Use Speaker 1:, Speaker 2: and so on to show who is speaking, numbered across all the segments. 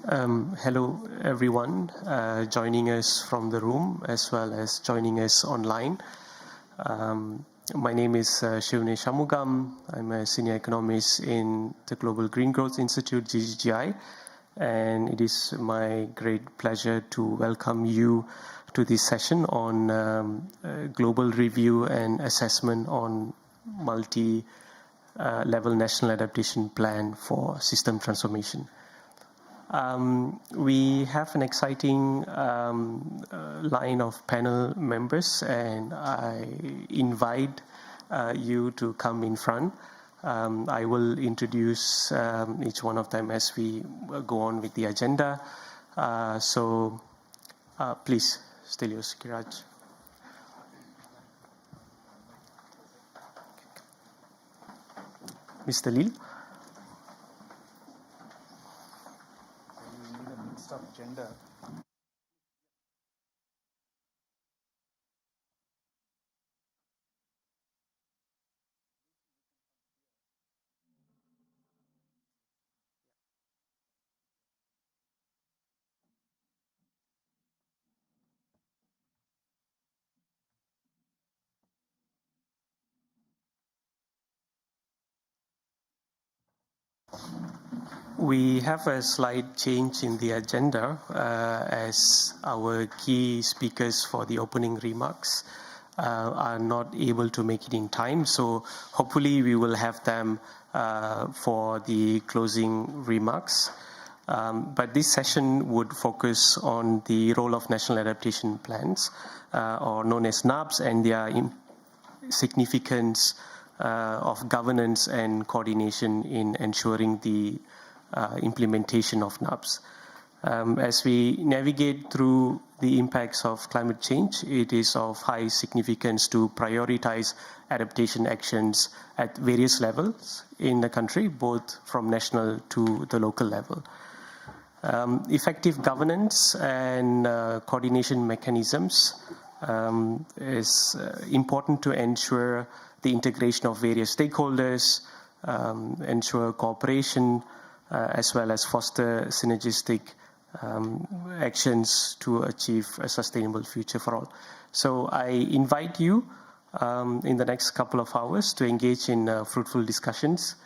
Speaker 1: Hello, everyone joining us from the room as well as joining us online. My name is Shivne Shamugam. I'm a senior economist in the Global Green Growth Institute, GGGI, and it is my great pleasure to welcome you to this session on global review and assessment on multi-level national adaptation plan for system transformation. We have an exciting line of panel members, and I invite you to come in front. I will introduce each one of them as we go on with the agenda. Please, Stelios Kiraj. Mr. Lil. Agenda. We have a slight change in the agenda as our key speakers for the opening remarks are not able to make it in time. So hopefully we will have them for the closing remarks. But this session would focus on the role of national adaptation plans, or known as NAPs, and their significance of governance and coordination in ensuring the implementation of NAPs. As we navigate through the impacts of climate change, it is of high significance to prioritize adaptation actions at various levels in the country, both from national to the local level. Effective governance and coordination mechanisms is important to ensure the integration of various stakeholders, ensure cooperation, as well as foster synergistic actions to achieve a sustainable future for all. So I invite you in the next couple of hours to engage in fruitful discussions,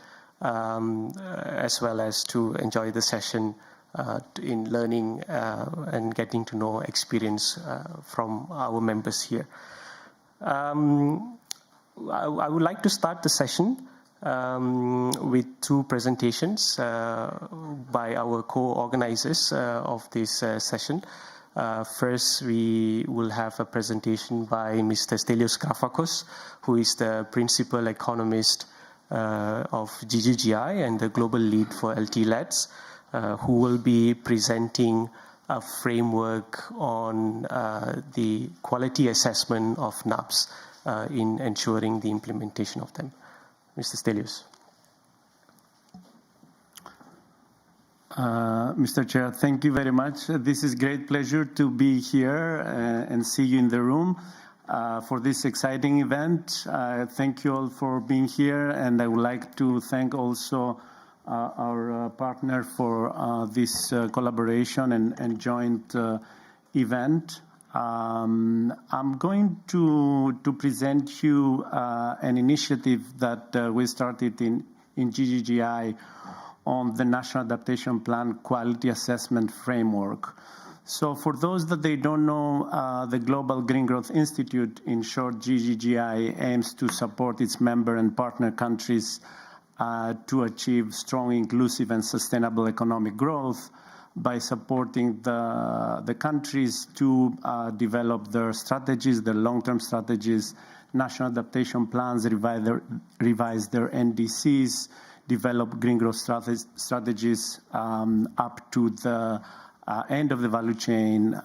Speaker 1: as well as to enjoy the session in learning and getting to know experience from our members here. I would like to start the session with two presentations by our co-organizers of this session. First, we will have a presentation by Mr. Stelios Kafakos, who is the principal economist of GGGI and the global lead for LT-LADS, who will be presenting a framework on the quality assessment of NAPs in ensuring the implementation of them. Mr. Stelios.
Speaker 2: Mr. Chair, thank you very much. This is a great pleasure to be here and see you in the room for this exciting event. Thank you all for being here, and I would like to thank also our partner for this collaboration and joint event. I'm going to present you an initiative that we started in GGGI on the National Adaptation Plan Quality Assessment Framework. So for those that they don't know, the Global Green Growth Institute, in short GGGI, aims to support its member and partner countries to achieve strong, inclusive and sustainable economic growth by supporting the countries to develop their strategies, their long-term strategies, national adaptation plans, revise their NDCs, develop green growth strategies up to the end of the value chain,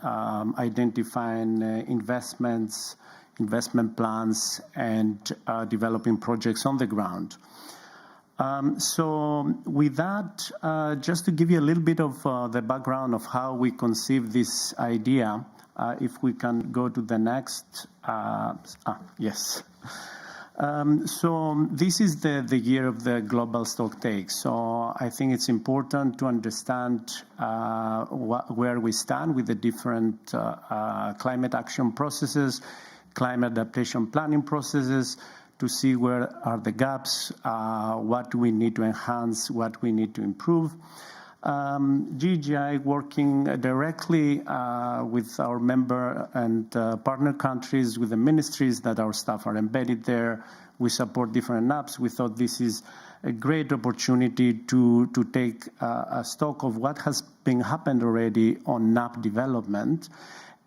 Speaker 2: identifying investment plans, and developing projects on the ground. So with that, just to give you a little bit of the background of how we conceived this idea, if we can go to the next, yes. So this is the year of the global stocktake. So I think it's important to understand where we stand with the different climate action processes, climate adaptation planning processes, to see where are the gaps, what do we need to enhance, what we need to improve. GGGI working directly with our member and partner countries, with the ministries that our staff are embedded there. We support different NAPs. We thought this is a great opportunity to take a stock of what has been happened already on NAP development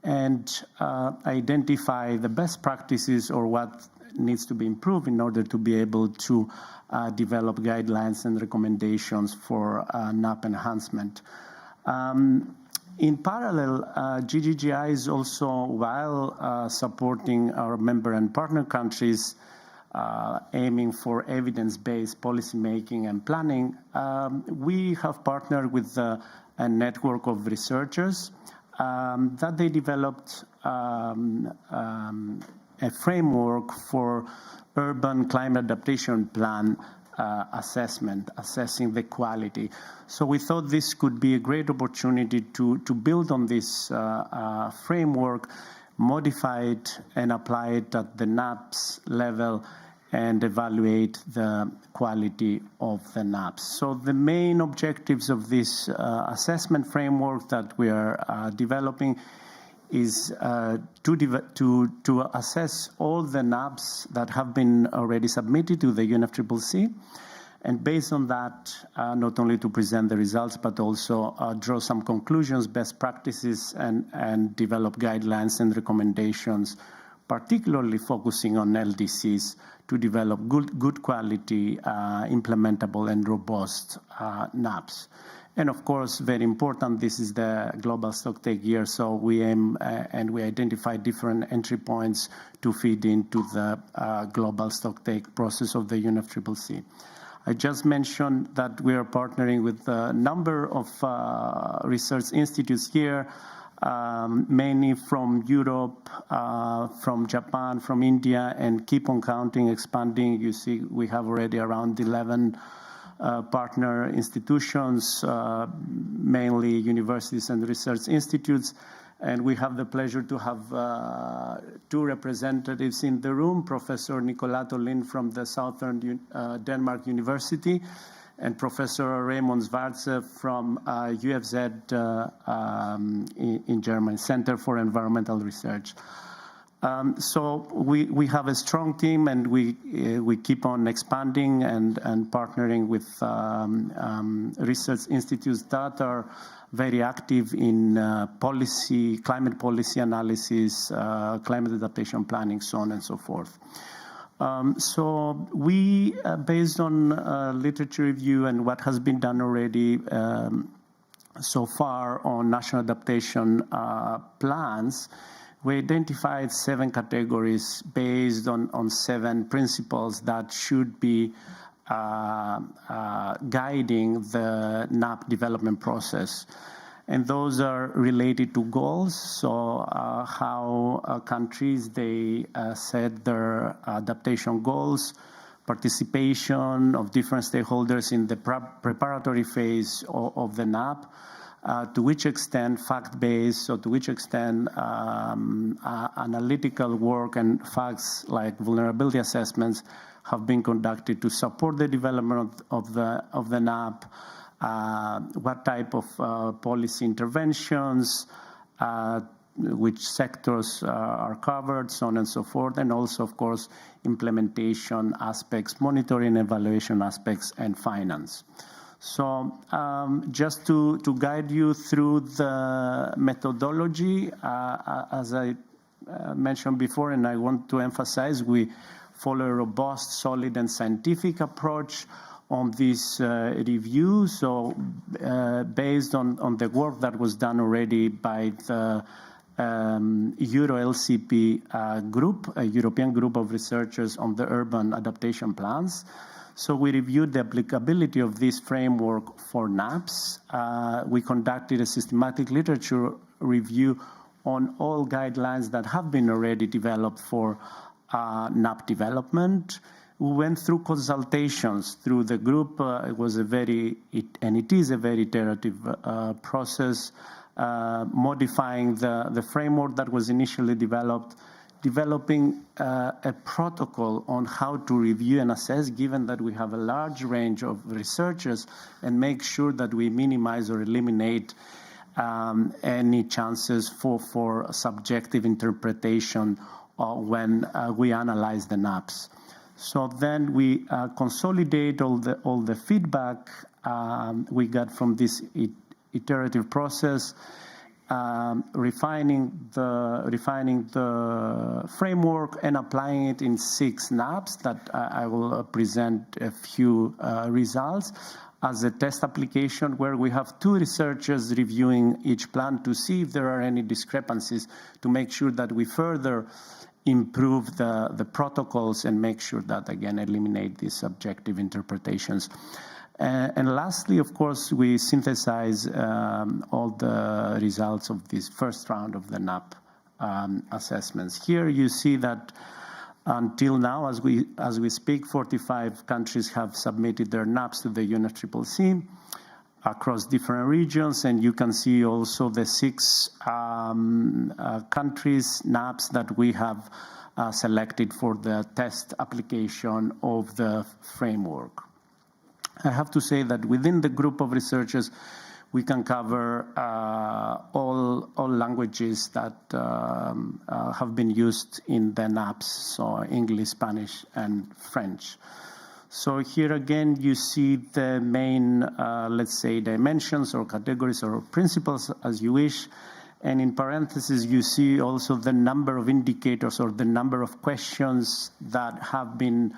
Speaker 2: and identify the best practices or what needs to be improved in order to be able to develop guidelines and recommendations for NAP enhancement. In parallel, GGGI is also, while supporting our member and partner countries, aiming for evidence-based policymaking and planning, we have partnered with a network of researchers that they developed a framework for urban climate adaptation plan assessment, assessing the quality. So we thought this could be a great opportunity to build on this framework, modify it and apply it at the NAPS level and evaluate the quality of the NAPS. So the main objectives of this assessment framework that we are developing is to assess all the NAPs that have been already submitted to the UNFCCC, and based on that, not only to present the results, but also draw some conclusions, best practices, and develop guidelines and recommendations, particularly focusing on LDCs to develop good quality, implementable and robust NAPs. And of course, very important, this is the global stocktake year, so we aim and we identify different entry points to feed into the global stocktake process of the UNFCCC. I just mentioned that we are partnering with a number of research institutes here, mainly from Europe, from Japan, from India, and keep on counting, expanding. You see, we have already around 11 partner institutions, mainly universities and research institutes. And we have the pleasure to have two representatives in the room, Professor Nicolas Tolin from the Southern Denmark University, and Professor Raymond Schwarze from UFZ in Germany, Center for Environmental Research. So we have a strong team, and we keep on expanding and partnering with research institutes that are very active in policy, climate policy analysis, climate adaptation planning, so on and so forth. So we, based on literature review and what has been done already so far on national adaptation plans, we identified 7 categories based on 7 principles that should be guiding the NAP development process. And those are related to goals, so how countries, they set their adaptation goals, participation of different stakeholders in the preparatory phase of the NAP, to which extent fact-based, or to which extent analytical work and facts like vulnerability assessments have been conducted to support the development of the NAP, what type of policy interventions, which sectors are covered, so on and so forth, and also, of course, implementation aspects, monitoring, evaluation aspects, and finance. So just to guide you through the methodology, as I mentioned before, and I want to emphasize, we follow a robust, solid, and scientific approach on this review. So based on the work that was done already by the EuroLCP group, a European group of researchers on the urban adaptation plans. So we reviewed the applicability of this framework for NAPs. We conducted a systematic literature review on all guidelines that have been already developed for NAP development. We went through consultations through the group. It is a very iterative process, modifying the framework that was initially developed, developing a protocol on how to review and assess, given that we have a large range of researchers, and make sure that we minimize or eliminate any chances for subjective interpretation when we analyze the NAPs. So then we consolidate all the feedback we got from this iterative process, refining the framework and applying it in 6 NAPs that I will present a few results as a test application, where we have 2 researchers reviewing each plan to see if there are any discrepancies, to make sure that we further improve the protocols and make sure that, again, eliminate these subjective interpretations. And lastly, of course, we synthesize all the results of this first round of the NAP assessments. Here you see that until now, as we speak, 45 countries have submitted their NAPs to the UNFCCC across different regions, and you can see also the 6 countries' NAPs that we have selected for the test application of the framework. I have to say that within the group of researchers, we can cover all languages that have been used in the NAPs, so English, Spanish, and French. So here again, you see the main, let's say, dimensions or categories or principles, as you wish. And in parentheses, you see also the number of indicators or the number of questions that have been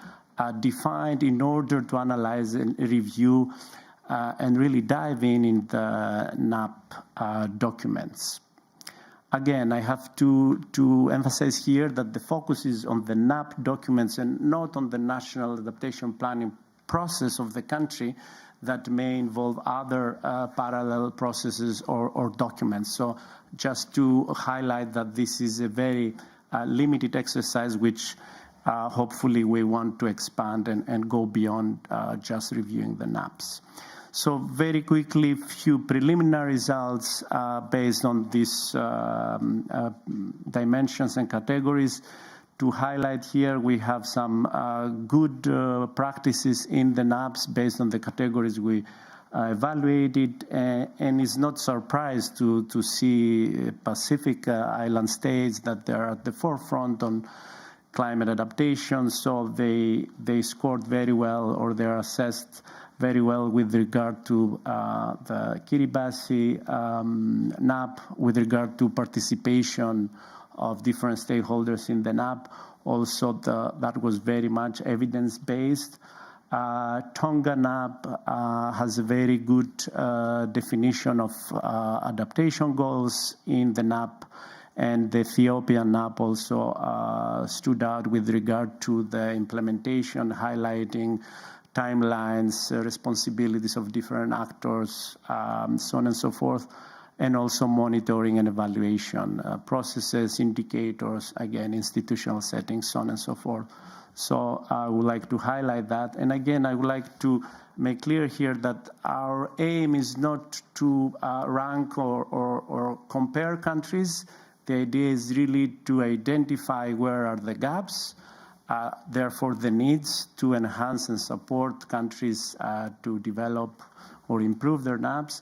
Speaker 2: defined in order to analyze and review and really dive in the NAP documents. Again, I have to emphasize here that the focus is on the NAP documents and not on the national adaptation planning process of the country that may involve other parallel processes or documents. So just to highlight that this is a very limited exercise, which hopefully we want to expand and go beyond just reviewing the NAPs. So very quickly, few preliminary results based on these dimensions and categories. To highlight here, we have some good practices in the NAPs based on the categories we evaluated, and it's not surprised to see Pacific island states that they're at the forefront on climate adaptation, so they scored very well, or they're assessed very well with regard to the Kiribati NAP, with regard to participation of different stakeholders in the NAP. Also, that was very much evidence-based. Tonga NAP has a very good definition of adaptation goals in the NAP, and the Ethiopian NAP also stood out with regard to the implementation, highlighting timelines, responsibilities of different actors, so on and so forth, and also monitoring and evaluation processes, indicators, again, institutional settings, so on and so forth. So I would like to highlight that. And again, I would like to make clear here that our aim is not to rank or compare countries. The idea is really to identify where are the gaps, therefore the needs to enhance and support countries to develop or improve their NAPs,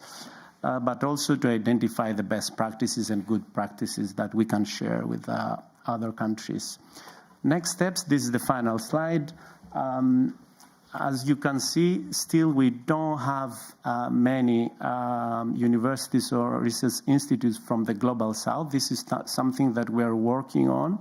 Speaker 2: but also to identify the best practices and good practices that we can share with other countries. Next steps, this is the final slide. As you can see, still we don't have many universities or research institutes from the Global South. This is something that we are working on.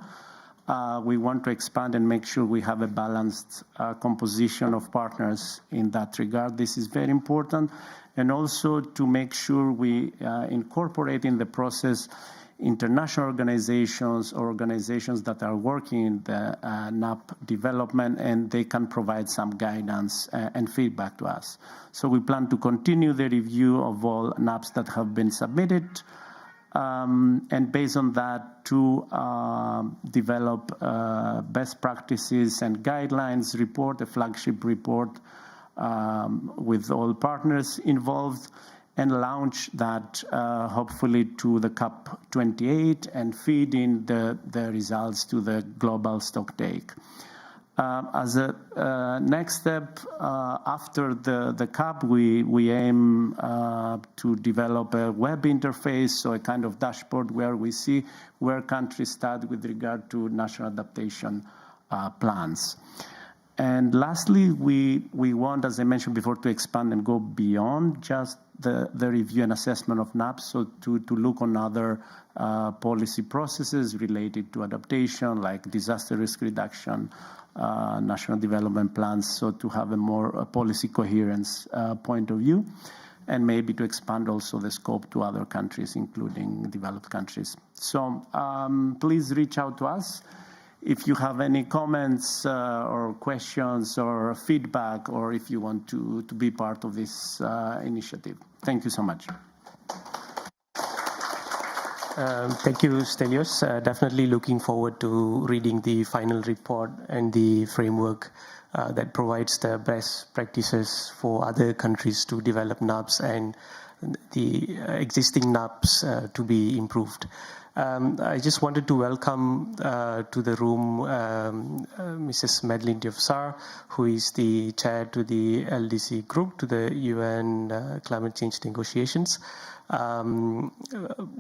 Speaker 2: We want to expand and make sure we have a balanced composition of partners in that regard. This is very important. And also to make sure we incorporate in the process international organizations or organizations that are working in the NAP development, and they can provide some guidance and feedback to us. So we plan to continue the review of all NAPs that have been submitted, and based on that to develop best practices and guidelines report, a flagship report with all partners involved, and launch that hopefully to the COP28 and feed in the results to the global stocktake. As a next step, after the COP, we aim to develop a web interface, so a kind of dashboard where we see where countries stand with regard to national adaptation plans. And lastly, we want, as I mentioned before, to expand and go beyond just the review and assessment of NAPs, so to look on other policy processes related to adaptation, like disaster risk reduction, national development plans, so to have a more policy coherence point of view, and maybe to expand also the scope to other countries, including developed countries. So please reach out to us if you have any comments or questions or feedback, or if you want to be part of this initiative. Thank you so much.
Speaker 1: Thank you, Stelios. Definitely looking forward to reading the final report and the framework that provides the best practices for other countries to develop NAPs and the existing NAPs to be improved. I just wanted to welcome to the room Mrs. Madeleine Diofsar, who is the chair to the LDC group, to the UN climate change negotiations.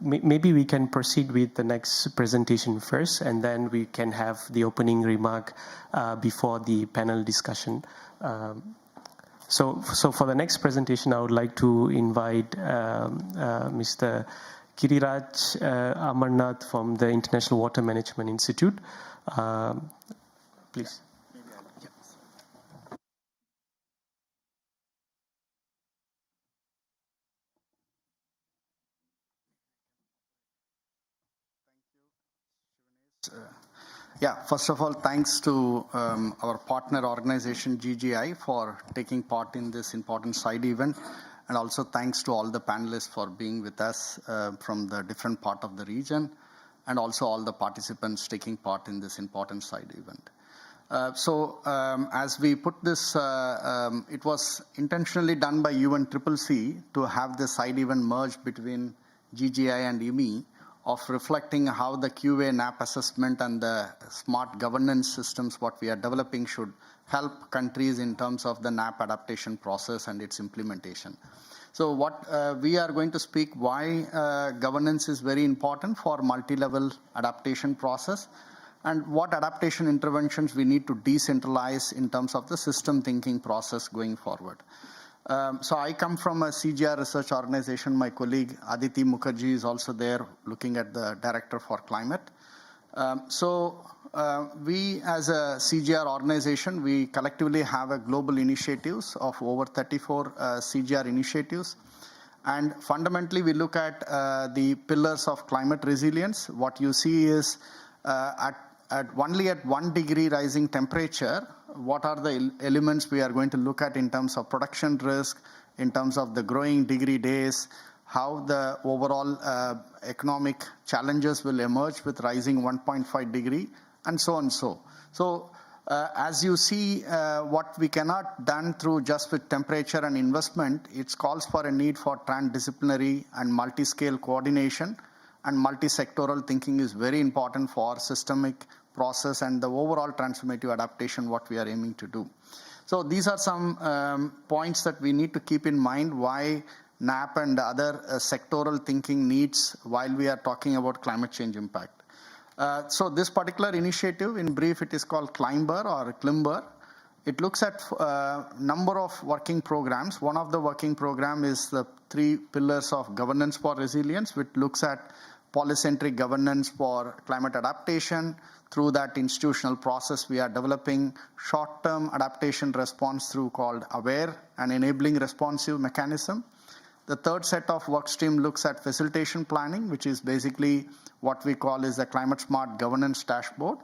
Speaker 1: Maybe we can proceed with the next presentation first, and then we can have the opening remark before the panel discussion. So for the next presentation, I would like to invite Mr. Giriraj Amarnath from the International Water Management Institute. Please.
Speaker 3: Yeah, first of all, thanks to our partner organization GGGI for taking part in this important side event, and also thanks to all the panelists for being with us from the different part of the region, and also all the participants taking part in this important side event. As we put this, it was intentionally done by UNCCC to have the side event merged between GGI and IWMI, of reflecting how the QA NAP assessment and the smart governance systems what we are developing should help countries in terms of the NAP adaptation process and its implementation. So what we are going to speak why governance is very important for multi-level adaptation process, and what adaptation interventions we need to decentralize in terms of the system thinking process going forward. So I come from a CGR research organization. My colleague Aditi Mukherjee is also there looking at the Director for Climate. We as a CGR organization, we collectively have a global initiatives of over 34 CGR initiatives. And fundamentally, we look at the pillars of climate resilience. What you see is only at 1 degree rising temperature, what are the elements we are going to look at in terms of production risk, in terms of the growing degree days, how the overall economic challenges will emerge with rising 1.5 degree, and so on. So as you see, what we cannot done through just with temperature and investment, it calls for a need for transdisciplinary and multi-scale coordination, and multi-sectoral thinking is very important for systemic process and the overall transformative adaptation what we are aiming to do. So these are some points that we need to keep in mind why NAP and other sectoral thinking needs while we are talking about climate change impact. So this particular initiative, in brief, it is called CLIMBER or CLIMBER. It looks at number of working programs. One of the working program is the 3 pillars of governance for resilience, which looks at polycentric governance for climate adaptation. Through that institutional process, we are developing short-term adaptation response through called AWARE, an enabling responsive mechanism. The third set of work stream looks at facilitation planning, which is basically what we call is the climate smart governance dashboard.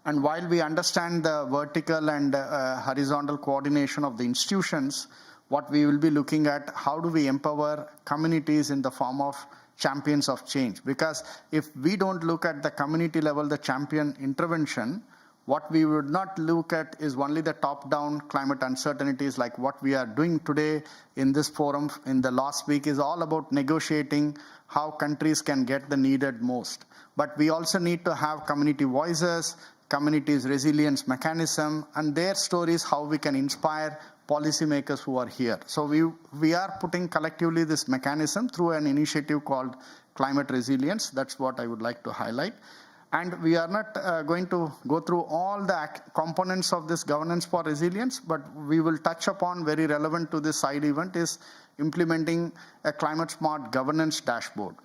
Speaker 3: And while we understand the vertical and horizontal coordination of the institutions, what we will be looking at, how do we empower communities in the form of champions of change. Because if we don't look at the community level, the champion intervention, what we would not look at is only the top-down climate uncertainties like what we are doing today in this forum in the last week is all about negotiating how countries can get the needed most. But we also need to have community voices, communities' resilience mechanism, and their stories, how we can inspire policymakers who are here. So we are putting collectively this mechanism through an initiative called Climate Resilience. That's what I would like to highlight. And we are not going to go through all the components of this governance for resilience, but we will touch upon, very relevant to this side event, is implementing a climate smart governance dashboard.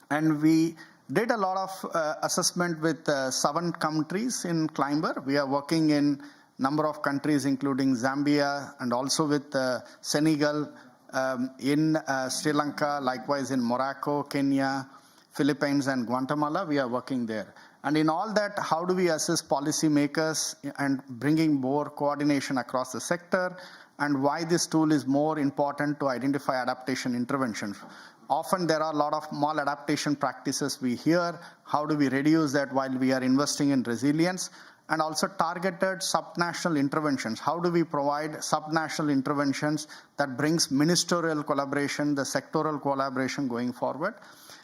Speaker 3: And we did a lot of assessment with 7 countries in Climber. We are working in number of countries, including Zambia, and also with Senegal, in Sri Lanka, likewise in Morocco, Kenya, Philippines, and Guatemala. We are working there. And in all that, how do we assess policymakers and bringing more coordination across the sector, and why this tool is more important to identify adaptation interventions. Often there are a lot of maladaptation practices we hear. How do we reduce that while we are investing in resilience? And also targeted subnational interventions. How do we provide subnational interventions that brings ministerial collaboration, the sectoral collaboration going forward?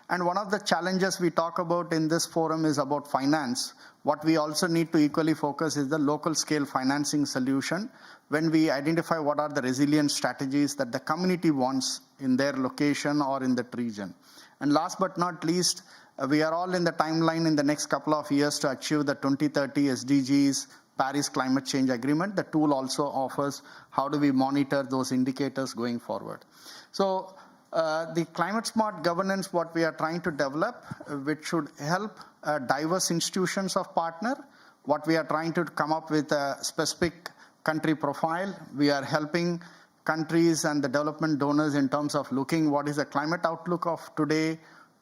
Speaker 3: And one of the challenges we talk about in this forum is about finance. What we also need to equally focus is the local scale financing solution when we identify what are the resilience strategies that the community wants in their location or in that region. And last but not least, we are all in the timeline in the next couple of years to achieve the 2030 SDGs, Paris Climate Change Agreement. The tool also offers how do we monitor those indicators going forward. So the climate smart governance, what we are trying to develop, which should help diverse institutions of partner. What we are trying to come up with a specific country profile. We are helping countries and the development donors in terms of looking what is the climate outlook of today,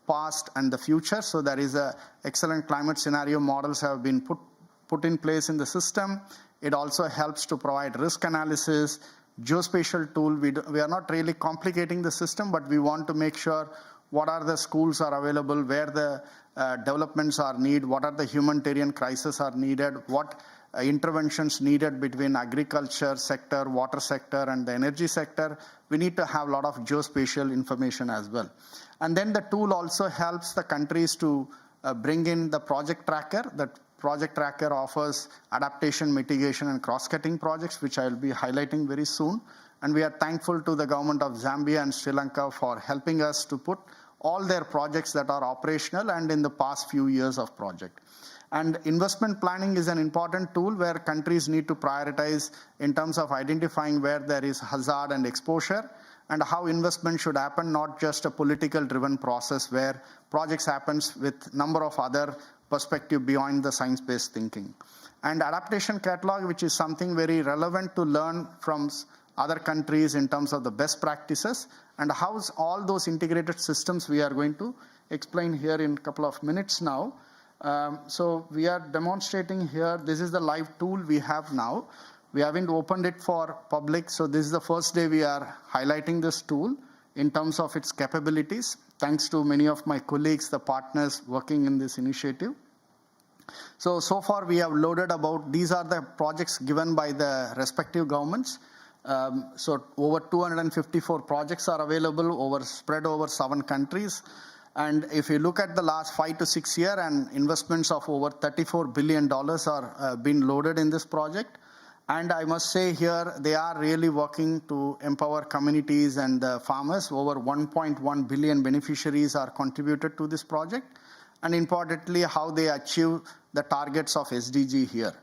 Speaker 3: past, and the future. So there is a excellent climate scenario models have been put in place in the system. It also helps to provide risk analysis, geospatial tool. We are not really complicating the system, but we want to make sure what are the schools are available, where the developments are needed, what are the humanitarian crises are needed, what interventions needed between agriculture sector, water sector, and the energy sector. We need to have a lot of geospatial information as well. And then the tool also helps the countries to bring in the project tracker. The project tracker offers adaptation, mitigation, and cross-cutting projects, which I will be highlighting very soon. And we are thankful to the government of Zambia and Sri Lanka for helping us to put all their projects that are operational and in the past few years of project. And investment planning is an important tool where countries need to prioritize in terms of identifying where there is hazard and exposure, and how investment should happen, not just a political driven process where projects happens with number of other perspective beyond the science-based thinking. And adaptation catalog, which is something very relevant to learn from other countries in terms of the best practices, and how all those integrated systems we are going to explain here in a couple of minutes now. So we are demonstrating here, this is the live tool we have now. We haven't opened it for public, so this is the first day we are highlighting this tool in terms of its capabilities, thanks to many of my colleagues, the partners working in this initiative. So far we have loaded about, these are the projects given by the respective governments. So over 254 projects are available, spread over 7 countries. And if you look at the last 5 to 6 years, and investments of over $34 billion are being loaded in this project. And I must say here, they are really working to empower communities and farmers. Over 1.1 billion beneficiaries are contributed to this project. And importantly, how they achieve the targets of SDG here.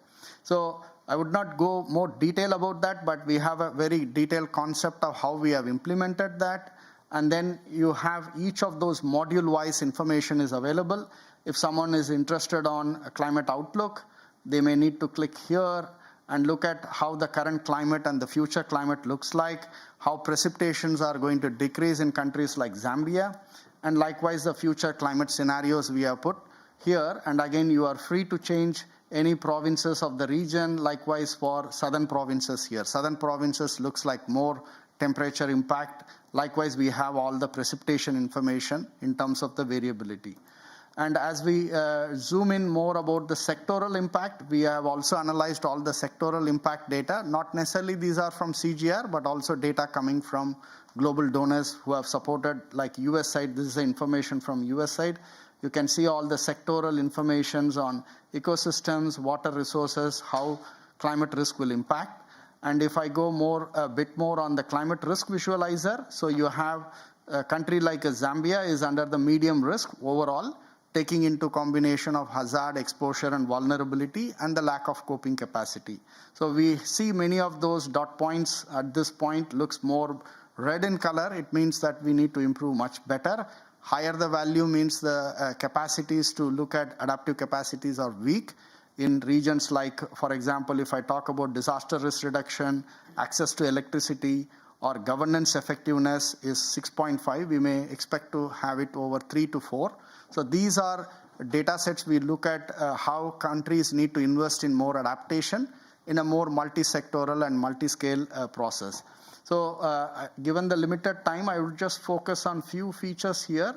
Speaker 3: So I would not go more detail about that, but we have a very detailed concept of how we have implemented that. And then you have each of those module-wise information is available. If someone is interested on a climate outlook, they may need to click here and look at how the current climate and the future climate looks like, how precipitations are going to decrease in countries like Zambia, and likewise the future climate scenarios we have put here. And again, you are free to change any provinces of the region, likewise for southern provinces here. Southern provinces looks like more temperature impact. Likewise, we have all the precipitation information in terms of the variability. And as we zoom in more about the sectoral impact, we have also analyzed all the sectoral impact data. Not necessarily these are from CGR, but also data coming from global donors who have supported, like US side. This is the information from US side. You can see all the sectoral informations on ecosystems, water resources, how climate risk will impact. And if I go a bit more on the climate risk visualizer, so you have a country like Zambia is under the medium risk overall, taking into combination of hazard, exposure, and vulnerability, and the lack of coping capacity. So we see many of those dot points at this point looks more red in color. It means that we need to improve much better. Higher the value means the capacities to look at adaptive capacities are weak. In regions like, for example, if I talk about disaster risk reduction, access to electricity, or governance effectiveness is 6.5, we may expect to have it over 3 to 4. So these are data sets we look at how countries need to invest in more adaptation in a more multi-sectoral and multi-scale process. So given the limited time, I would just focus on few features here.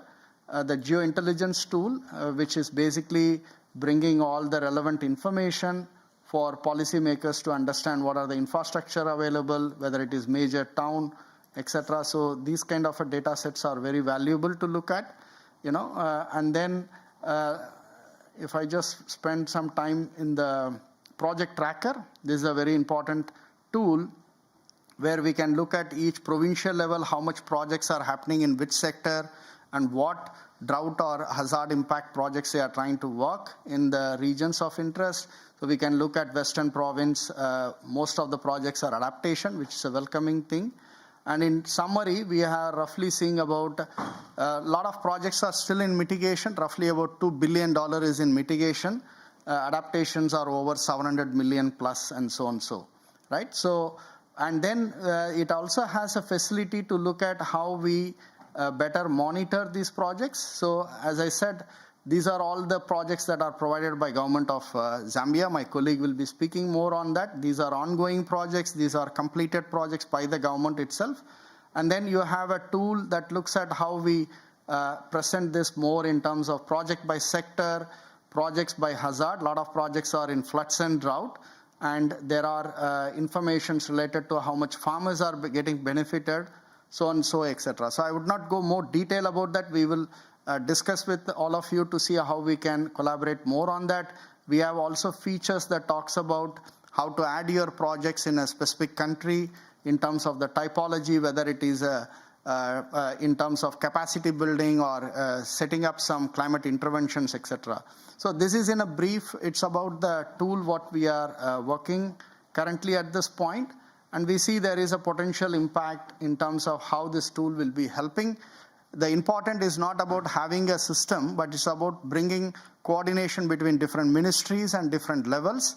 Speaker 3: The Geo Intelligence Tool, which is basically bringing all the relevant information for policymakers to understand what are the infrastructure available, whether it is major town, etc. So these kind of data sets are very valuable to look at, and then if I just spend some time in the project tracker, this is a very important tool where we can look at each provincial level, how much projects are happening in which sector, and what drought or hazard impact projects they are trying to work in the regions of interest. So we can look at Western Province. Most of the projects are adaptation, which is a welcoming thing. And in summary, we are roughly seeing about a lot of projects are still in mitigation. Roughly about $2 billion is in mitigation. Adaptations are over 700 million plus, and so on. Right? So, and then it also has a facility to look at how we better monitor these projects. So as I said, these are all the projects that are provided by government of Zambia. My colleague will be speaking more on that. These are ongoing projects. These are completed projects by the government itself. And then you have a tool that looks at how we present this more in terms of project by sector, projects by hazard. A lot of projects are in floods and drought. And there are informations related to how much farmers are getting benefited, so and so, etc. So I would not go more detail about that. We will discuss with all of you to see how we can collaborate more on that. We have also features that talks about how to add your projects in a specific country in terms of the typology, whether it is in terms of capacity building or setting up some climate interventions, etc. So this is in a brief. It's about the tool what we are working currently at this point. And we see there is a potential impact in terms of how this tool will be helping. The important is not about having a system, but it's about bringing coordination between different ministries and different levels,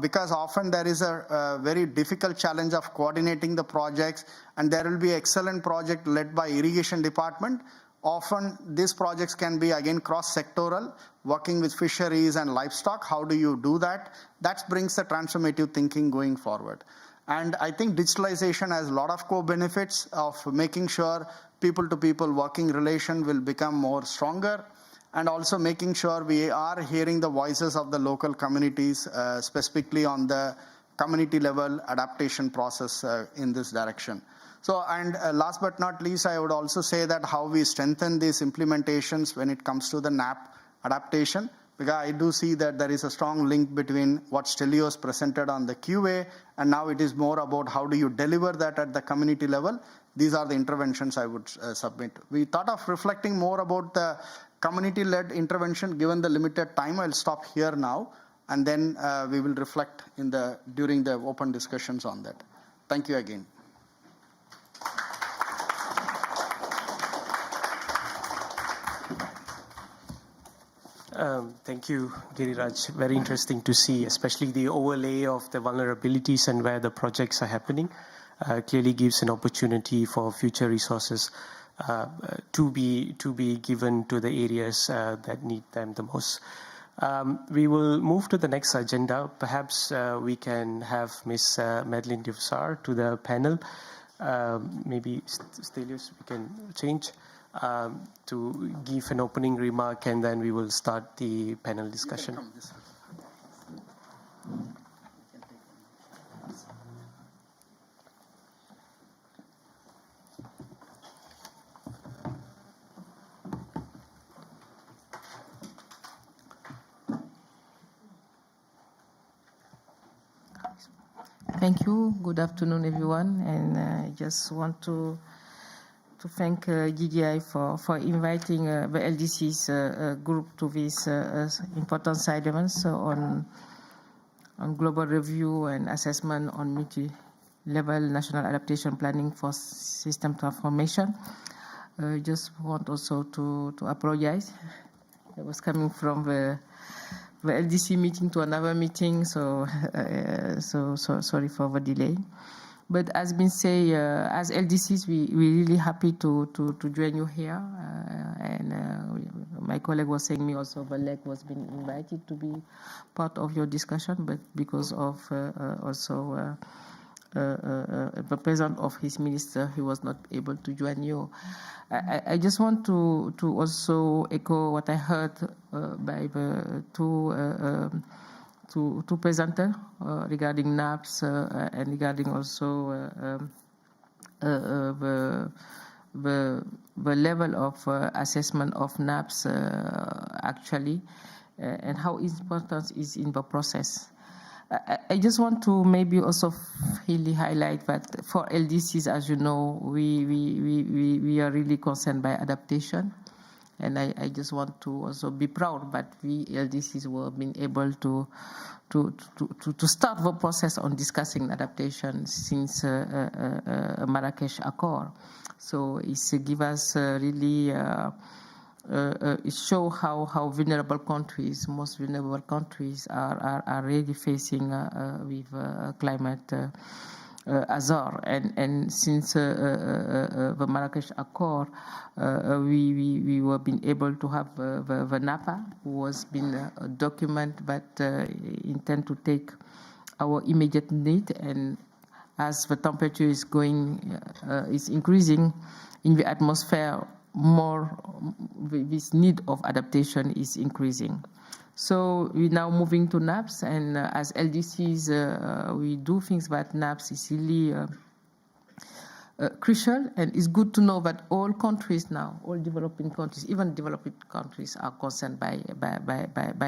Speaker 3: because often there is a very difficult challenge of coordinating the projects, and there will be excellent project led by irrigation department. Often these projects can be again cross-sectoral, working with fisheries and livestock. How do you do that? That brings the transformative thinking going forward. And I think digitalization has a lot of co-benefits of making sure people-to-people working relation will become more stronger, and also making sure we are hearing the voices of the local communities, specifically on the community level adaptation process in this direction. So, and last but not least, I would also say that how we strengthen these implementations when it comes to the NAP adaptation, because I do see that there is a strong link between what Stelios presented on the QA, and now it is more about how do you deliver that at the community level. These are the interventions I would submit. We thought of reflecting more about the community-led intervention. Given the limited time, I'll stop here now, and then we will reflect during the open discussions on that. Thank you again.
Speaker 1: Thank you, Giriraj. Very interesting to see, especially the overlay of the vulnerabilities and where the projects are happening. Clearly gives an opportunity for future resources to be given to the areas that need them the most. We will move to the next agenda. Perhaps we can have Ms. Madeleine Dufsar to the panel. maybe Stelios, we can change to give an opening remark, and then we will start the panel discussion.
Speaker 4: Thank you. Good afternoon, everyone. And I just want to thank GGGI for inviting the LDC's group to this important side events on global review and assessment on multi-level national adaptation planning for system transformation. I just want also to apologize. I was coming from the LDC meeting to another meeting, so sorry for the delay. But as been said, as LDCs, we're really happy to join you here. My colleague was saying me also, the leg was being invited to be part of your discussion, but because of also the presence of his minister, he was not able to join you. I just want to also echo what I heard by the two presenters regarding NAPS and regarding also the level of assessment of NAPS actually, and how important is in the process. I just want to maybe also really highlight that for LDCs, as you know, we are really concerned by adaptation. And I just want to also be proud that we LDCs were being able to start the process on discussing adaptation since Marrakesh Accord. So it's give us really it show how vulnerable countries, most vulnerable countries, are really facing with climate hazard. And since the Marrakesh Accord, we were being able to have the NAPA, who was been a document that intend to take our immediate need, and as the temperature is increasing in the atmosphere, more this need of adaptation is increasing. So we're now moving to NAPS, and as LDCs, we do things that NAPS is really crucial, and it's good to know that all countries now, all developing countries, even developing countries, are concerned by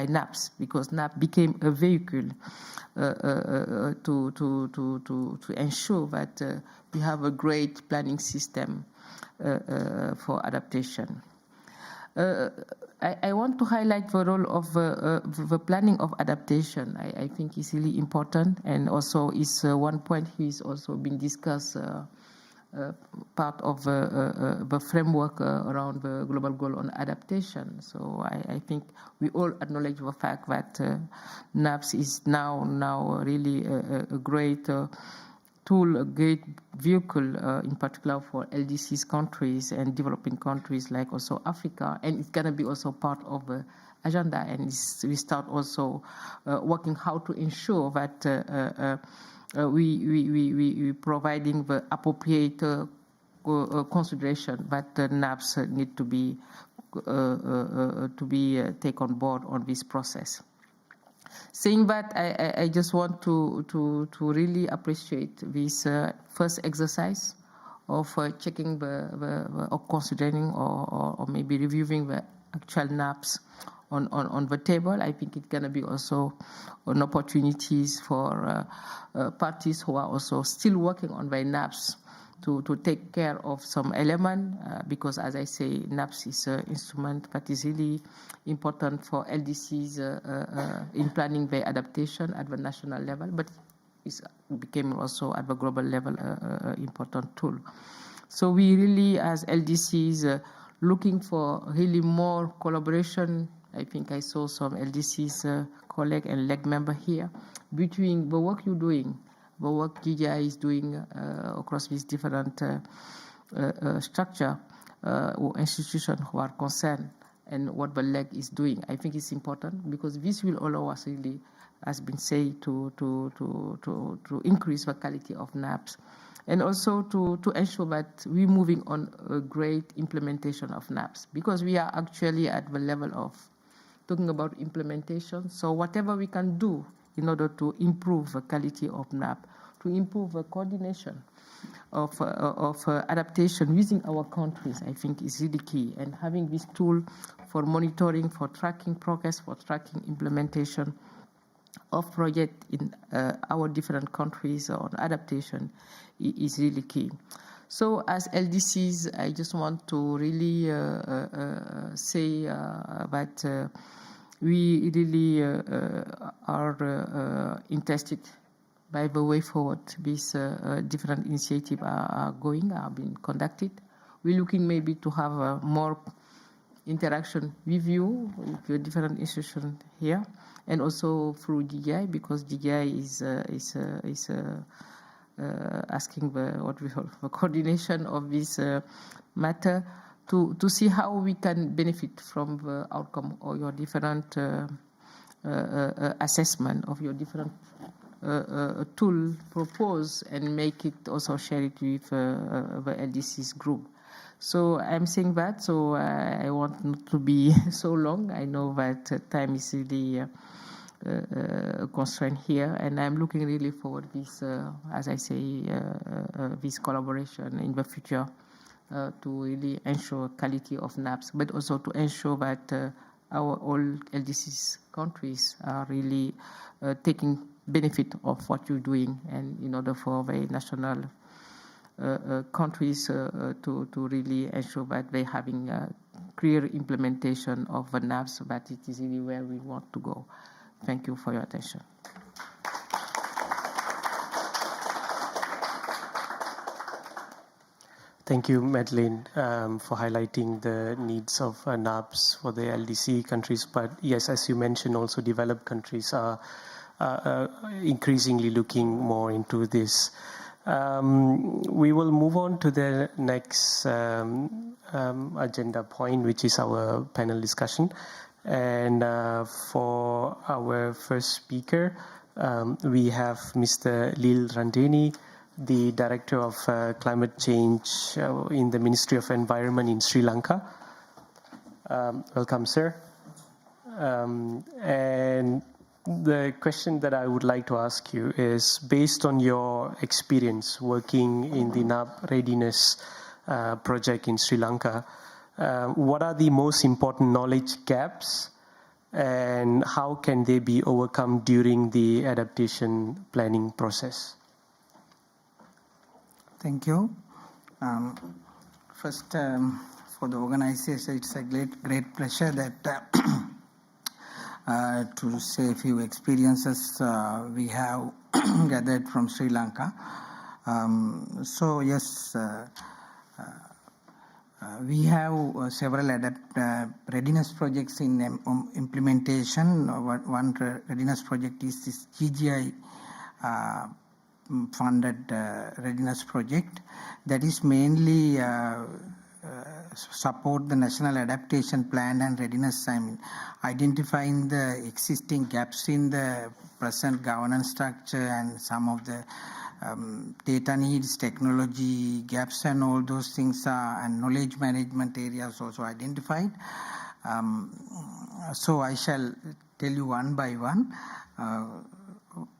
Speaker 4: NAPS, because NAPS became a vehicle to ensure that we have a great planning system for adaptation. I want to highlight the role of the planning of adaptation. I think is really important, and also is one point is also been discussed, part of the framework around the global goal on adaptation. So I think we all acknowledge the fact that NAPS is now really a great tool, a great vehicle, in particular for LDCs countries and developing countries like also Africa, and it's going to be also part of the agenda. And we start also working how to ensure that we providing the appropriate consideration that NAPS need to be taken on board on this process. Saying that, I just want to really appreciate this first exercise of checking or considering or maybe reviewing the actual NAPS on the table. I think it's going to be also an opportunities for parties who are also still working on their NAPS to take care of some element, because as I say, NAPS is an instrument that is really important for LDCs in planning their adaptation at the national level, but it became also at the global level important tool. So we really, as LDCs, looking for really more collaboration. I think I saw some LDCs colleague and leg member here, between the work you're doing, the work GGI is doing across these different structure or institutions who are concerned, and what the leg is doing. I think it's important, because this will allow us really, as been said, to increase the quality of NAPS and also to ensure that we're moving on a great implementation of NAPs, because we are actually at the level of talking about implementation. So whatever we can do in order to improve the quality of NAP, to improve the coordination of adaptation within our countries, I think is really key. And having this tool for monitoring, for tracking progress, for tracking implementation of project in our different countries on adaptation is really key. So as LDCs, I just want to really say that we really are interested by the way forward. These different initiatives are being conducted. We're looking maybe to have more interaction with you, with the different institutions here, and also through GGGI, because GGGI is asking the coordination of this matter to see how we can benefit from the outcome of your different assessment of your different tool proposed, and make it also share it with the LDCs group. So I'm saying that, so I want not to be so long. I know that time is really a constraint here, and I'm looking really forward to this, as I say, this collaboration in the future to really ensure quality of NAPs, but also to ensure that our all LDCs countries are really taking benefit of what you're doing, and in order for the national countries to really ensure that they're having a clear implementation of the NAPs, so that it is really where we want to go. Thank you for your attention.
Speaker 1: Thank you, Madeleine, for highlighting the needs of NAPs for the LDC countries. But yes, as you mentioned, also developed countries are increasingly looking more into this. We will move on to the next agenda point, which is our panel discussion. And for our first speaker, we have Mr. Lil Randeni, the Director of Climate Change in the Ministry of Environment in Sri Lanka. Welcome, sir. And the question that I would like to ask you is, based on your experience working in the NAP readiness project in Sri Lanka, what are the most important knowledge gaps, and how can they be overcome during the adaptation planning process?
Speaker 5: Thank you. First, for the organizers, it's a great pleasure that to say a few experiences we have gathered from Sri Lanka. So yes, we have several readiness projects in implementation. One readiness project is this GGGI funded readiness project that is mainly support the national adaptation plan and readiness. I mean, identifying the existing gaps in the present governance structure and some of the data needs, technology gaps, and all those things are, and knowledge management areas also identified. So I shall tell you one by one.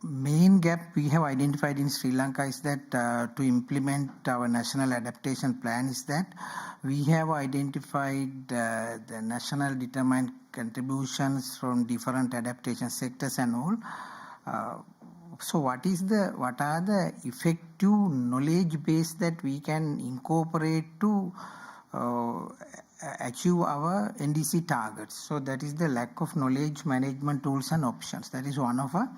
Speaker 5: Main gap we have identified in Sri Lanka is that to implement our national adaptation plan is that we have identified the national determined contributions from different adaptation sectors and all. So what are the effective knowledge base that we can incorporate to achieve our NDC targets? So that is the lack of knowledge management tools and options. That is one of a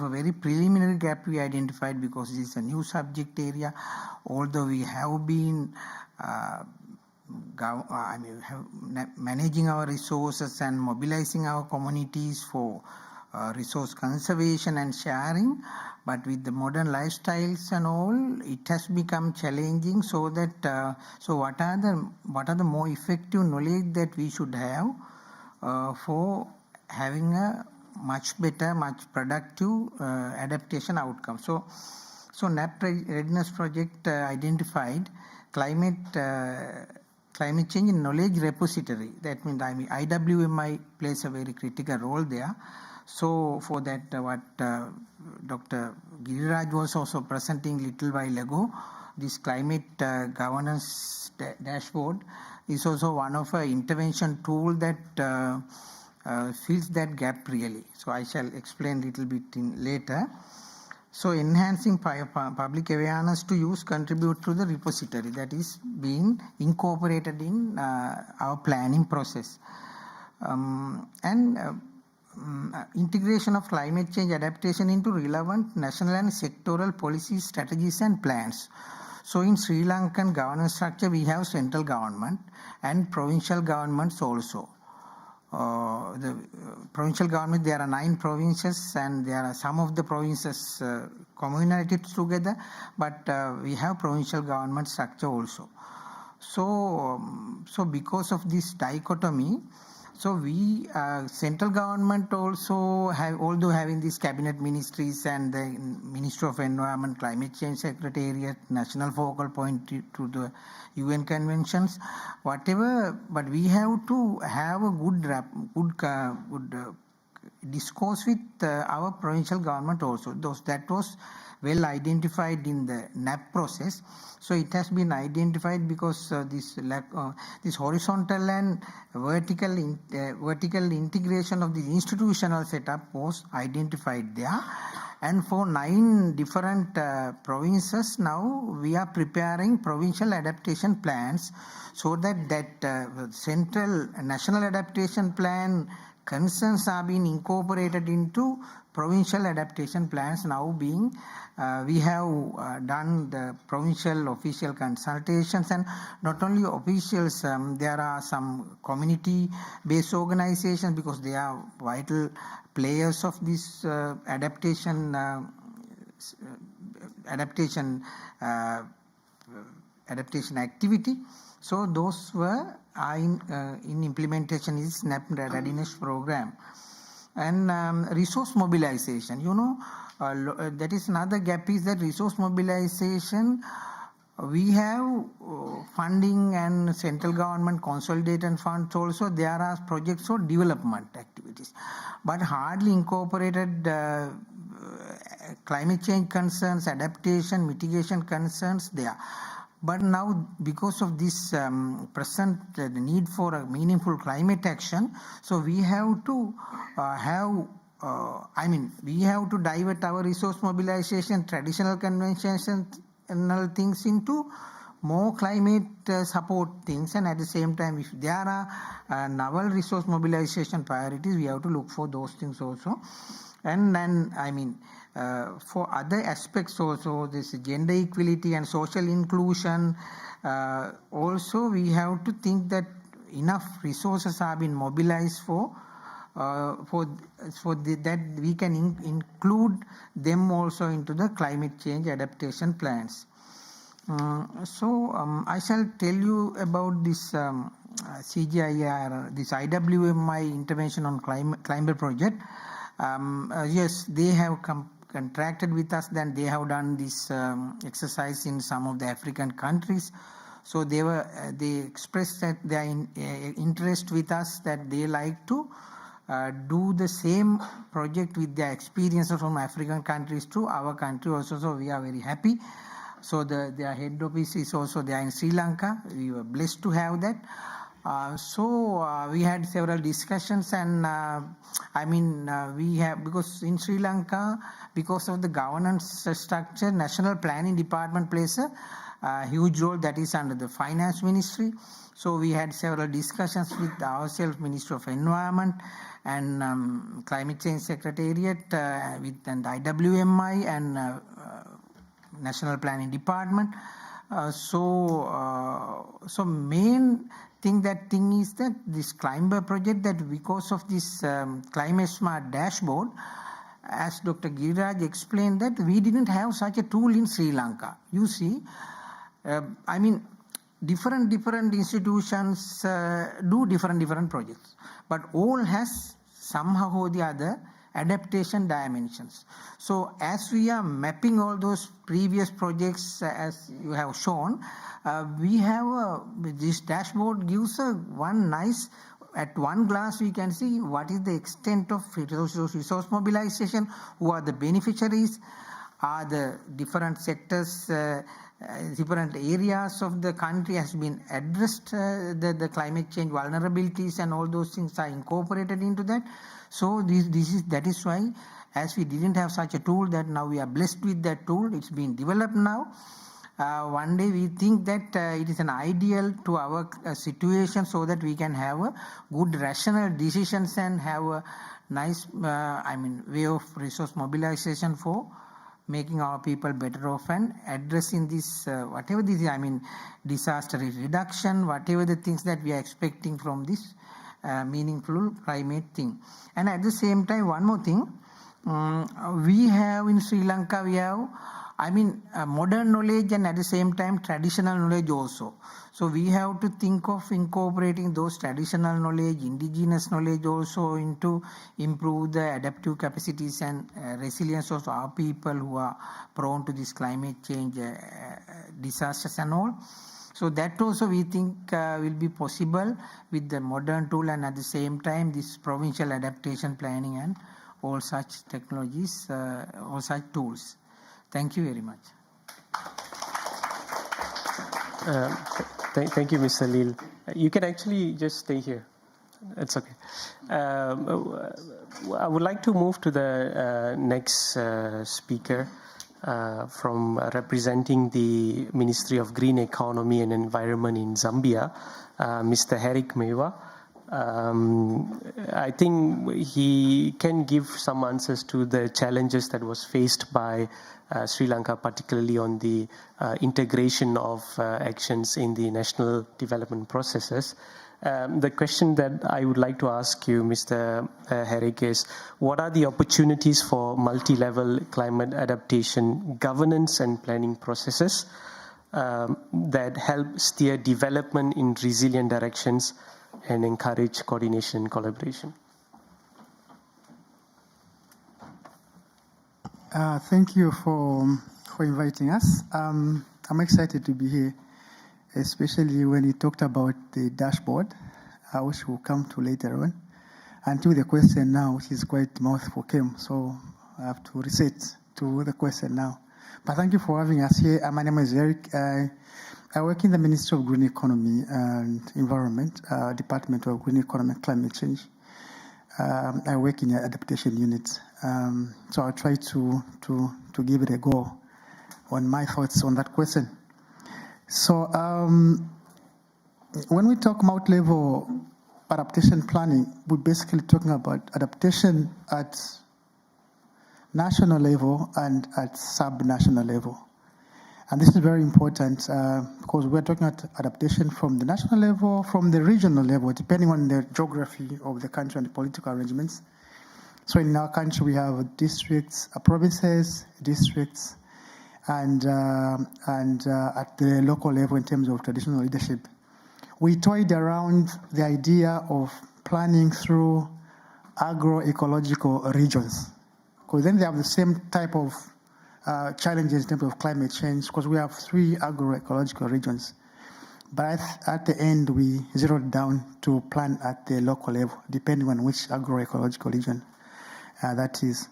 Speaker 5: very preliminary gap we identified, because it is a new subject area. Although we have been managing our resources and mobilizing our communities for resource conservation and sharing, but with the modern lifestyles and all, it has become challenging. So that so what are the more effective knowledge that we should have for having a much better, much productive adaptation outcome. So NAP readiness project identified climate change knowledge repository. That means IWMI plays a very critical role there. So for that, what Dr. Giriraj was also presenting little while ago, this climate governance dashboard is also one of an intervention tool that fills that gap really. So I shall explain a little bit later. So enhancing public awareness to use contribute to the repository that is being incorporated in our planning process. Integration of climate change adaptation into relevant national and sectoral policies, strategies and plans. So in Sri Lankan governance structure, we have central government and provincial governments also. The provincial government, there are 9 provinces and there are some of the provinces community together, but we have provincial government structure also. So because of this dichotomy, so we central government also have, although having these cabinet ministries and the Ministry of Environment, Climate Change Secretariat, national focal point to the UN conventions, whatever, but we have to have a good discourse with our provincial government also. That was well identified in the NAP process. So it has been identified because this horizontal and vertical integration of the institutional setup was identified there. And for 9 different provinces now, we are preparing provincial adaptation plans so that central national adaptation plan concerns are being incorporated into provincial adaptation plans now being we have done the provincial official consultations, and not only officials, there are some community based organizations because they are vital players of this adaptation activity. So those were in implementation is NAP readiness program. And resource mobilization, that is another gap, is that resource mobilization. We have funding and central government consolidated funds also. There are projects for development activities, but hardly incorporated climate change concerns, adaptation, mitigation concerns there. But now, because of this present the need for a meaningful climate action, so we have to we have to divert our resource mobilization, traditional conventional things into more climate support things, and at the same time, if there are novel resource mobilization priorities, we have to look for those things also. And then, for other aspects also, this gender equality and social inclusion, also we have to think that enough resources have been mobilized for that we can include them also into the climate change adaptation plans. I shall tell you about this CGIAR, this IWMI intervention on climate project. Yes, they have contracted with us, then they have done this exercise in some of the African countries. So they expressed that their interest with us, that they like to do the same project with their experiences from African countries to our country also. So we are very happy. So their head office is also there in Sri Lanka. We were blessed to have that. We had several discussions, and we have, because in Sri Lanka, because of the governance structure, National Planning Department plays a huge role that is under the Finance Ministry. So we had several discussions with ourselves, Ministry of Environment and Climate Change Secretariat, with and IWMI and National Planning Department. Main thing is that this climber project, that because of this climate smart dashboard, as Dr. Giriraj explained, that we didn't have such a tool in Sri Lanka. You see, different institutions do different projects, but all has somehow or the other adaptation dimensions. So as we are mapping all those previous projects as you have shown, we have this dashboard gives one nice, at one glance we can see what is the extent of resource mobilization, who are the beneficiaries, are the different sectors, different areas of the country has been addressed, the climate change vulnerabilities and all those things are incorporated into that. So that is why, as we didn't have such a tool, that now we are blessed with that tool. It's been developed now. One day we think that it is an ideal to our situation, so that we can have a good rational decisions and have a nice way of resource mobilization for making our people better off and addressing this whatever this disaster reduction, whatever the things that we are expecting from this meaningful climate thing. And at the same time, one more thing, we have in Sri Lanka, we have modern knowledge and at the same time traditional knowledge also. So we have to think of incorporating those traditional knowledge, indigenous knowledge also into improve the adaptive capacities and resilience of our people who are prone to this climate change disasters and all. So that also we think will be possible with the modern tool, and at the same time this provincial adaptation planning and all such technologies, all such tools. Thank you very much.
Speaker 1: Thank you, Mr. Lil. You can actually just stay here. It's okay. I would like to move to the next speaker from representing the Ministry of Green Economy and Environment in Zambia, Mr. Herik Mewa. I think he can give some answers to the challenges that was faced by Sri Lanka, particularly on the integration of actions in the national development processes. The question that I would like to ask you, Mr. Herik, is what are the opportunities for multi-level climate adaptation governance and planning processes that help steer development in resilient directions and encourage coordination and collaboration?
Speaker 6: Thank you for inviting us. I'm excited to be here, especially when you talked about the dashboard, which we'll come to later on, and to the question now, which is quite mouthful came, so I have to reset to the question now. But thank you for having us here. My name is Eric. I work in the Ministry of Green Economy and Environment, Department of Green Economy and Climate Change. I work in the adaptation unit, so I'll try to give it a go on my thoughts on that question. So when we talk multi-level adaptation planning, we're basically talking about adaptation at national level and at sub-national level. And this is very important because we're talking about adaptation from the national level, from the regional level, depending on the geography of the country and the political arrangements. So in our country, we have districts, provinces, districts, and at the local level in terms of traditional leadership. We toyed around the idea of planning through agroecological regions, because then they have the same type of challenges in terms of climate change, because we have 3 agroecological regions. But at the end, we zeroed down to plan at the local level, depending on which agroecological region that is.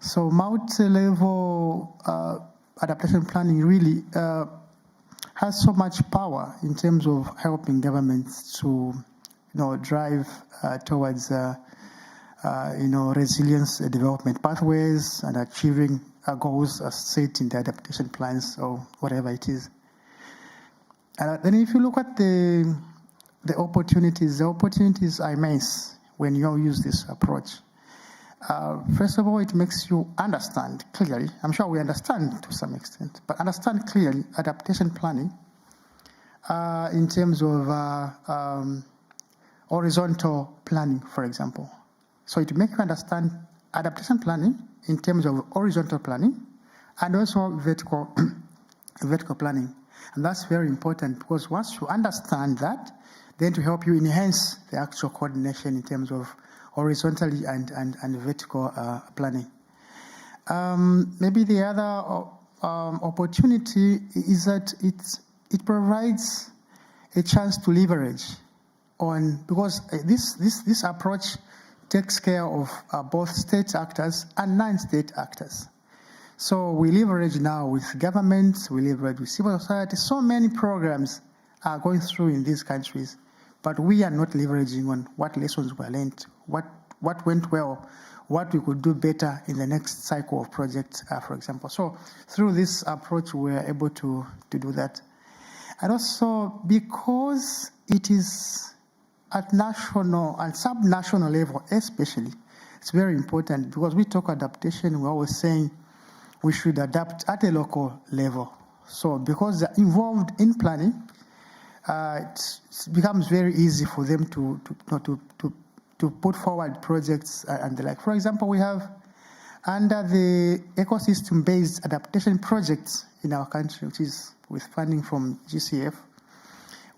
Speaker 6: So multi-level adaptation planning really has so much power in terms of helping governments to, drive towards, resilience development pathways and achieving goals as set in the adaptation plans or whatever it is. Then if you look at the opportunities are immense when you use this approach. First of all, it makes you understand clearly. I'm sure we understand to some extent, but understand clearly adaptation planning in terms of horizontal planning, for example. So it makes you understand adaptation planning in terms of horizontal planning and also vertical planning. And that's very important, because once you understand that, then to help you enhance the actual coordination in terms of horizontally and vertical planning. Maybe the other opportunity is that it provides a chance to leverage on, because this approach takes care of both state actors and non-state actors. So we leverage now with governments, we leverage with civil society. So many programs are going through in these countries, but we are not leveraging on what lessons were learned, what went well, what we could do better in the next cycle of projects, for example. So through this approach, we are able to do that. And also because it is at national and sub-national level especially, it's very important, because we talk adaptation, we're always saying we should adapt at a local level. So because they're involved in planning, it becomes very easy for them to put forward projects and the like. For example, we have under the ecosystem-based adaptation projects in our country, which is with funding from GCF,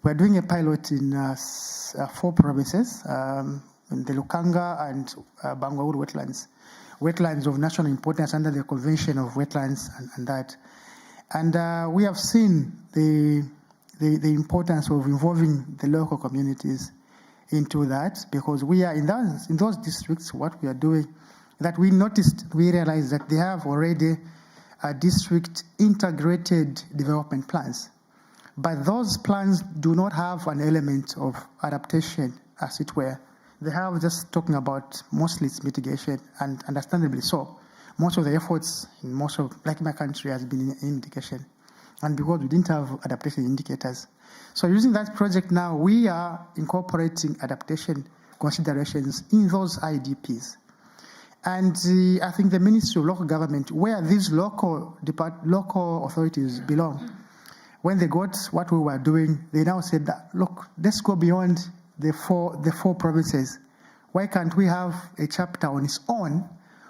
Speaker 6: we're doing a pilot in 4 provinces, in the Lukanga and Bangwaul wetlands of national importance under the Convention of Wetlands and that. And we have seen the importance of involving the local communities into that, because we are in those districts, what we are doing, that we realized that they have already district integrated development plans. But those plans do not have an element of adaptation, as it were. They have just talking about mostly its mitigation, and understandably so. Most of the efforts in most of, like my country, has been in mitigation. And because we didn't have adaptation indicators. So using that project now, we are incorporating adaptation considerations in those IDPs. And I think the Ministry of Local Government, where these local authorities belong, when they got what we were doing, they now said that, look, let's go beyond the four provinces. Why can't we have a chapter on its own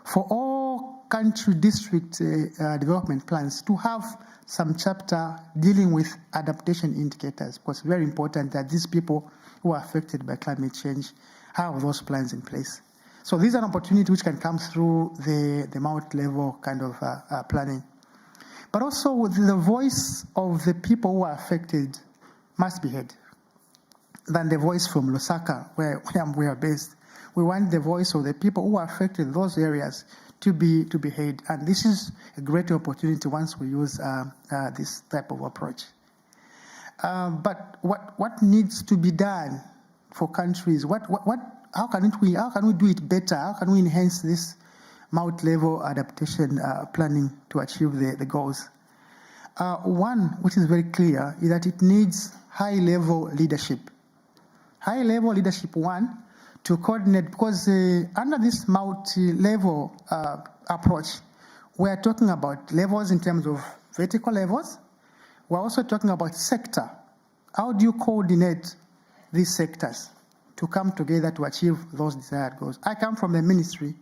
Speaker 6: for all country district development plans to have some chapter dealing with adaptation indicators? Because it's very important that these people who are affected by climate change have those plans in place. So these are an opportunity which can come through the multi-level kind of planning. But also the voice of the people who are affected must be heard than the voice from Lusaka, where we are based. We want the voice of the people who are affected in those areas to be heard. And this is a great opportunity once we use this type of approach. But what needs to be done for countries? How can we do it better? How can we enhance this multi-level adaptation planning to achieve the goals? One, which is very clear, is that it needs high-level leadership. High-level leadership, one, to coordinate, because under this multi-level approach, we are talking about levels in terms of vertical levels. We're also talking about sector. How do you coordinate these sectors to come together to achieve those desired goals? I come from a ministry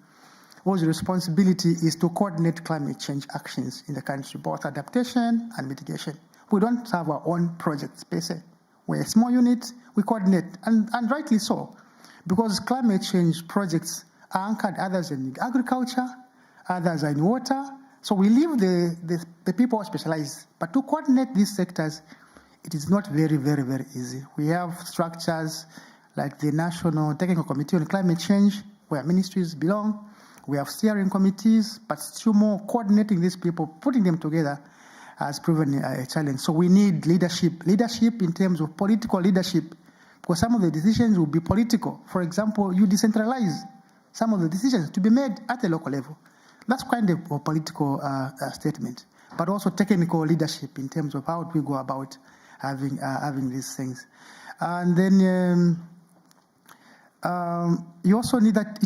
Speaker 6: whose responsibility is to coordinate climate change actions in the country, both adaptation and mitigation. We don't have our own projects per se. We're a small unit, we coordinate, and rightly so, because climate change projects are anchored, others in agriculture, others are in water. So we leave the people who specialize. But to coordinate these sectors, it is not very, very, very easy. We have structures like the National Technical Committee on Climate Change, where ministries belong. We have steering committees, but still more coordinating these people, putting them together has proven a challenge. So we need leadership in terms of political leadership, because some of the decisions will be political. For example, you decentralize some of the decisions to be made at a local level. That's kind of a political statement, but also technical leadership in terms of how we go about having these things. And then you also need that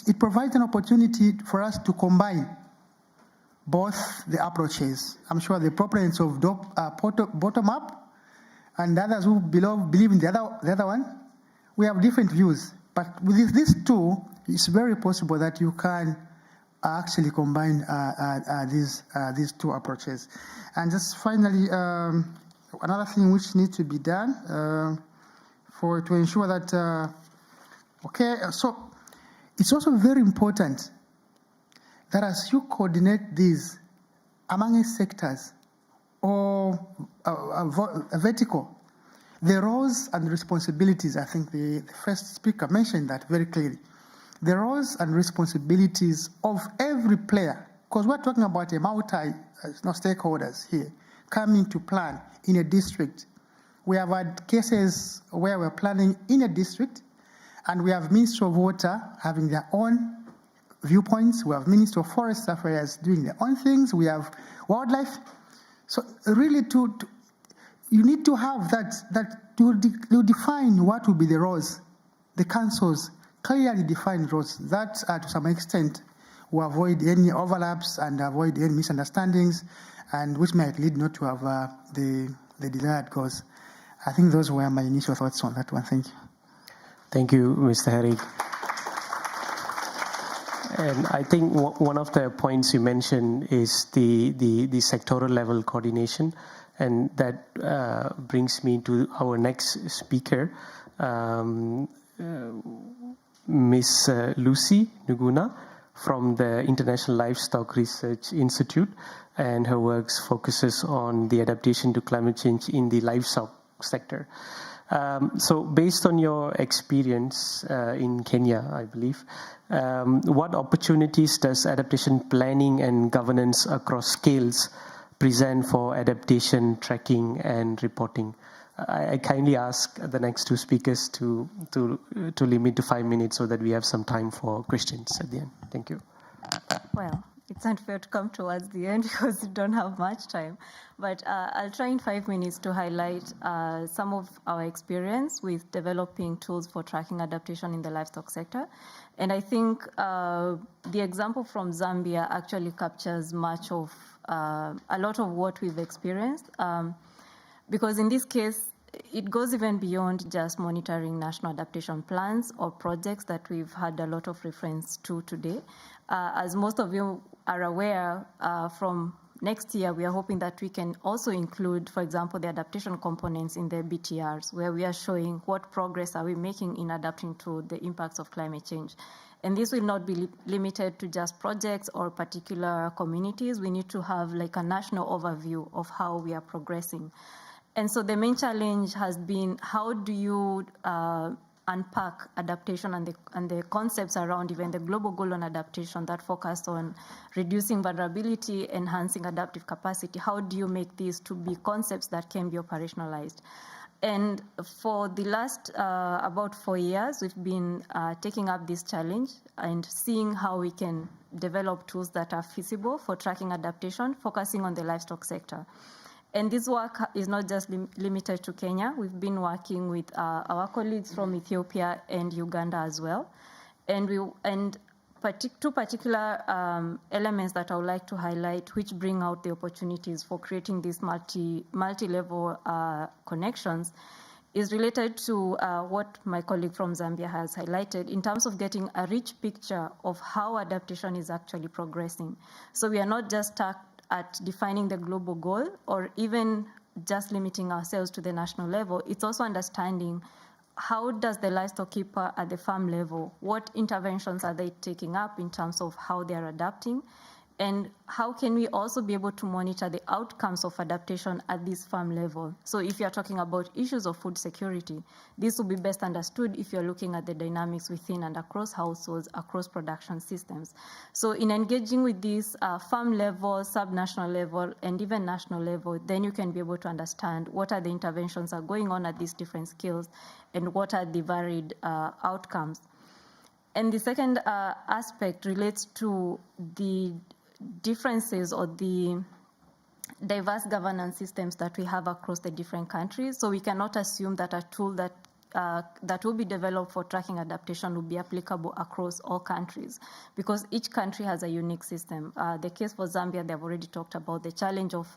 Speaker 6: it provides an opportunity for us to combine both the approaches. I'm sure the proponents of bottom-up and others who believe in the other one, we have different views. But with these two, it's very possible that you can actually combine these two approaches. And just finally, another thing which needs to be done to ensure that, so it's also very important that as you coordinate these among sectors or a vertical, the roles and responsibilities, I think the first speaker mentioned that very clearly, the roles and responsibilities of every player, because we're talking about a stakeholders here, coming to plan in a district. We have had cases where we're planning in a district, and we have Ministry of Water having their own viewpoints. We have Ministry of Forest Affairs doing their own things. We have wildlife. So really, you need to have that you define what will be the roles, the councils clearly defined roles that to some extent will avoid any overlaps and avoid any misunderstandings, and which might lead not to have the desired goals. I think those were my initial thoughts on that one. Thank you.
Speaker 1: Thank you, Mr. Herrig. And I think one of the points you mentioned is the sectoral level coordination, and that brings me to our next speaker, Ms. Lucy Nguna from the International Livestock Research Institute, and her work focuses on the adaptation to climate change in the livestock sector. So based on your experience in Kenya, I believe, what opportunities does adaptation planning and governance across scales present for adaptation, tracking, and reporting? I kindly ask the next two speakers to limit to 5 minutes so that we have some time for questions at the end. Thank you.
Speaker 7: Well, it's unfair to come towards the end because we don't have much time. But I'll try in 5 minutes to highlight some of our experience with developing tools for tracking adaptation in the livestock sector. And I think the example from Zambia actually captures much of a lot of what we've experienced. Because in this case, it goes even beyond just monitoring national adaptation plans or projects that we've had a lot of reference to today. As most of you are aware, from next year, we are hoping that we can also include, for example, the adaptation components in the BTRs, where we are showing what progress are we making in adapting to the impacts of climate change. And this will not be limited to just projects or particular communities. We need to have like a national overview of how we are progressing. And so the main challenge has been, how do you unpack adaptation and the concepts around even the global goal on adaptation that focus on reducing vulnerability, enhancing adaptive capacity? How do you make these to be concepts that can be operationalized? And for the last about 4 years, we've been taking up this challenge and seeing how we can develop tools that are feasible for tracking adaptation, focusing on the livestock sector. And this work is not just limited to Kenya. We've been working with our colleagues from Ethiopia and Uganda as well. And two particular elements that I would like to highlight, which bring out the opportunities for creating these multi-level connections, is related to what my colleague from Zambia has highlighted in terms of getting a rich picture of how adaptation is actually progressing. So we are not just stuck at defining the global goal or even just limiting ourselves to the national level. It's also understanding how does the livestock keeper at the farm level, what interventions are they taking up in terms of how they are adapting, and how can we also be able to monitor the outcomes of adaptation at this farm level? So if you're talking about issues of food security, this will be best understood if you're looking at the dynamics within and across households, across production systems. So in engaging with this farm level, subnational level, and even national level, then you can be able to understand what are the interventions that are going on at these different scales and what are the varied outcomes. And the second aspect relates to the differences or the diverse governance systems that we have across the different countries. So we cannot assume that a tool that will be developed for tracking adaptation will be applicable across all countries, because each country has a unique system. The case for Zambia, they've already talked about the challenge of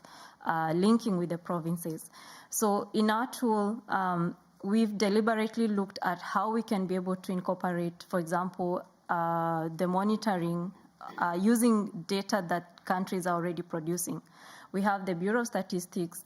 Speaker 7: linking with the provinces. So in our tool, we've deliberately looked at how we can be able to incorporate, for example, the monitoring using data that countries are already producing. We have the Bureau of Statistics.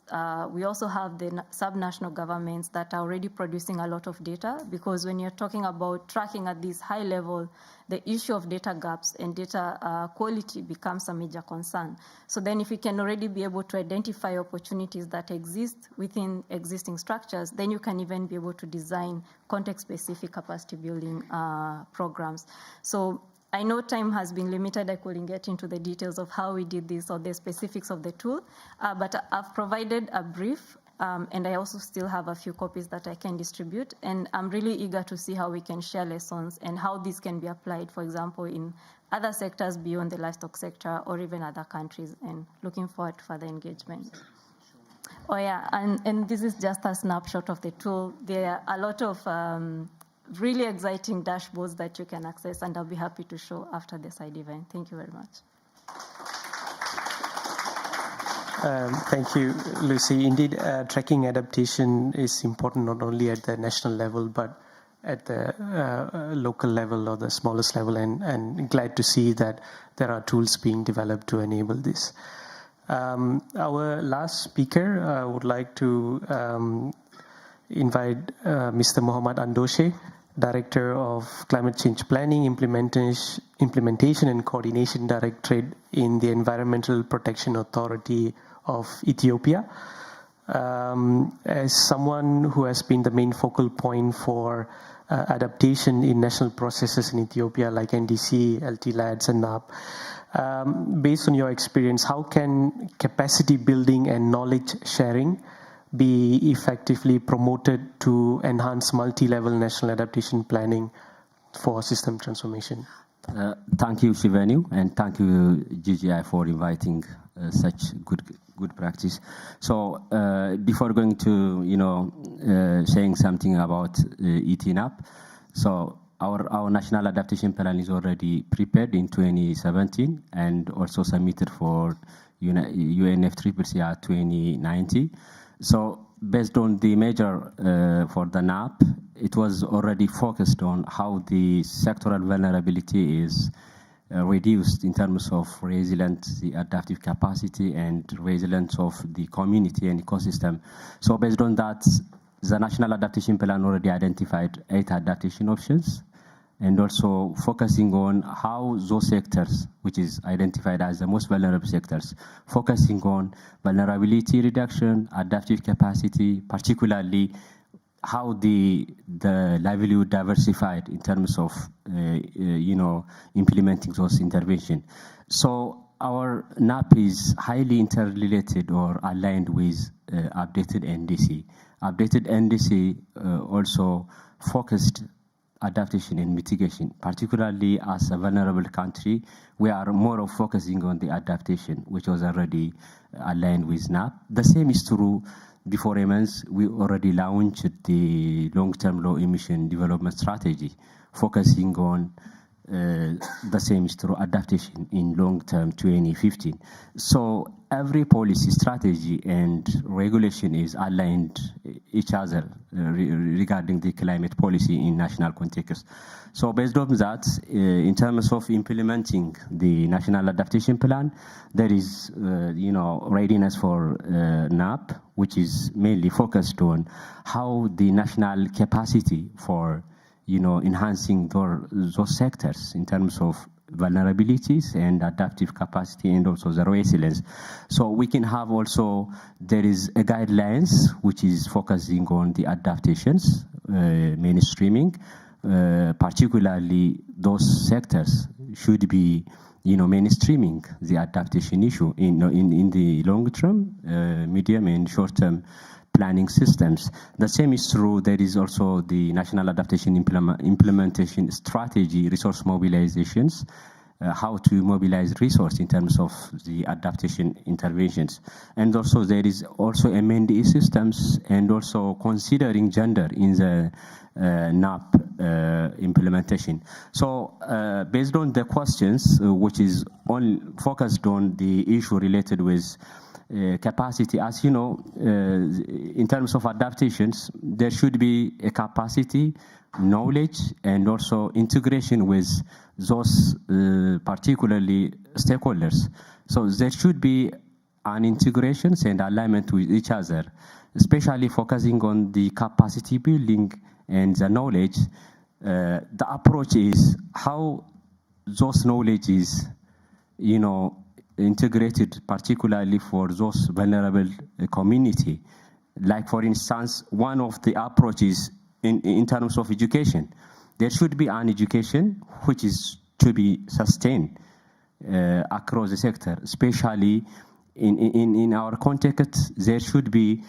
Speaker 7: We also have the subnational governments that are already producing a lot of data, because when you're talking about tracking at this high level, the issue of data gaps and data quality becomes a major concern. So then if you can already be able to identify opportunities that exist within existing structures, then you can even be able to design context-specific capacity building programs. So I know time has been limited. I couldn't get into the details of how we did this or the specifics of the tool, but I've provided a brief, and I also still have a few copies that I can distribute. And I'm really eager to see how we can share lessons and how this can be applied, for example, in other sectors beyond the livestock sector or even other countries, and looking forward to further engagement. Oh yeah, and this is just a snapshot of the tool. There are a lot of really exciting dashboards that you can access, and I'll be happy to show after the side event. Thank you very much.
Speaker 1: Thank you, Lucy. Indeed, tracking adaptation is important not only at the national level, but at the local level or the smallest level, and glad to see that there are tools being developed to enable this. Our last speaker would like to invite Mr. Mohammad Andoshe, Director of Climate Change Planning, Implementation and Coordination Directorate in the Environmental Protection Authority of Ethiopia. As someone who has been the main focal point for adaptation in national processes in Ethiopia like NDC, LT-LADS and NAP, based on your experience, how can capacity building and knowledge sharing be effectively promoted to enhance multi-level national adaptation planning for system transformation?
Speaker 8: Thank you, Shivanu, and thank you, GGGI, for inviting such good practice. So before going to saying something about ETNAP, so our national adaptation plan is already prepared in 2017 and also submitted for UNFCCC 2090. So based on the measure for the NAP, it was already focused on how the sectoral vulnerability is reduced in terms of resilience, the adaptive capacity, and resilience of the community and ecosystem. So based on that, the National Adaptation Plan already identified 8 adaptation options, and also focusing on how those sectors, which is identified as the most vulnerable sectors, focusing on vulnerability reduction, adaptive capacity, particularly how the livelihood diversified in terms of implementing those interventions. So our NAP is highly interrelated or aligned with updated NDC. Updated NDC also focused adaptation and mitigation, particularly as a vulnerable country. We are more of focusing on the adaptation, which was already aligned with NAP. The same is true. Before a month, we already launched the long-term low emission development strategy, focusing on the same is true adaptation in long-term 2015. So every policy strategy and regulation is aligned each other regarding the climate policy in national context. So based on that, in terms of implementing the National Adaptation Plan, there is, readiness for NAP, which is mainly focused on how the national capacity for enhancing those sectors in terms of vulnerabilities and adaptive capacity and also the resilience. So we can have also, there is a guidelines which is focusing on the adaptations, mainstreaming, particularly those sectors should be mainstreaming the adaptation issue in the long term, medium and short term planning systems. The same is true. There is also the National Adaptation Implementation Strategy, resource mobilizations, how to mobilize resource in terms of the adaptation interventions. And also there is also MNDE systems and also considering gender in the NAP implementation. So based on the questions, which is focused on the issue related with capacity, as you know, in terms of adaptations, there should be a capacity, knowledge, and also integration with those particularly stakeholders. So there should be an integrations and alignment with each other, especially focusing on the capacity building and the knowledge. The approach is how those knowledge is, integrated, particularly for those vulnerable community. Like, for instance, one of the approaches in terms of education, there should be an education which is to be sustained across the sector, especially in our context. There should be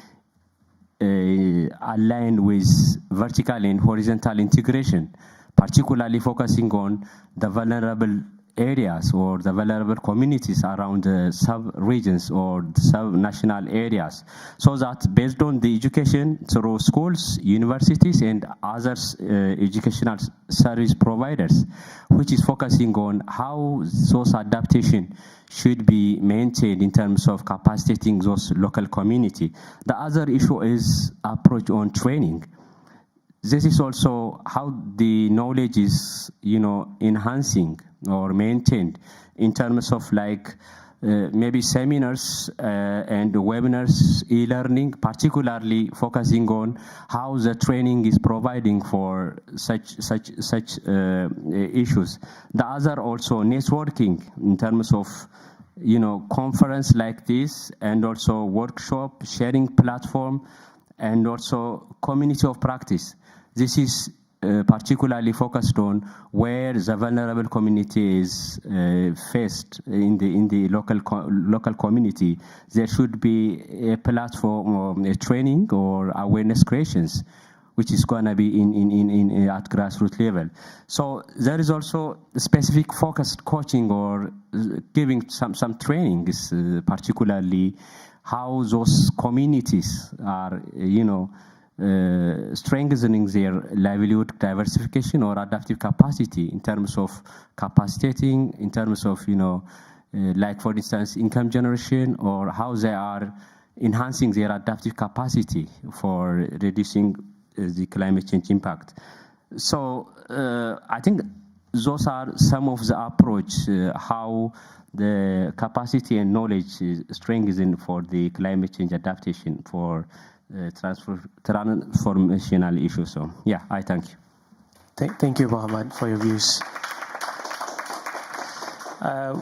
Speaker 8: aligned with vertical and horizontal integration, particularly focusing on the vulnerable areas or the vulnerable communities around the sub-regions or sub-national areas, so that based on the education through schools, universities, and other educational service providers, which is focusing on how those adaptation should be maintained in terms of capacitating those local community. The other issue is approach on training. This is also how the knowledge is, enhancing or maintained in terms of maybe seminars and webinars, e-learning, particularly focusing on how the training is providing for such issues. The other also networking in terms of conference like this, and also workshop, sharing platform, and also community of practice. This is particularly focused on where the vulnerable community is faced in the local community. There should be a platform or a training or awareness creations, which is going to be in at grassroots level. So there is also specific focused coaching or giving some trainings, particularly how those communities are, strengthening their livelihood diversification or adaptive capacity in terms of capacitating, in terms of, like for instance, income generation, or how they are enhancing their adaptive capacity for reducing the climate change impact. So I think those are some of the approach, how the capacity and knowledge is strengthened for the climate change adaptation for transformational issues. So, yeah, I thank you.
Speaker 1: Thank you, Mohammed, for your views.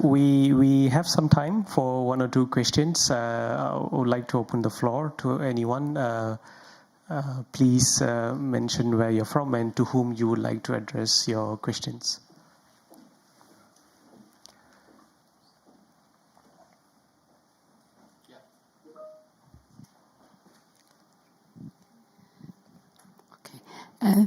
Speaker 1: We have some time for one or two questions. I would like to open the floor to anyone. Please mention where you're from and to whom you would like to address your questions.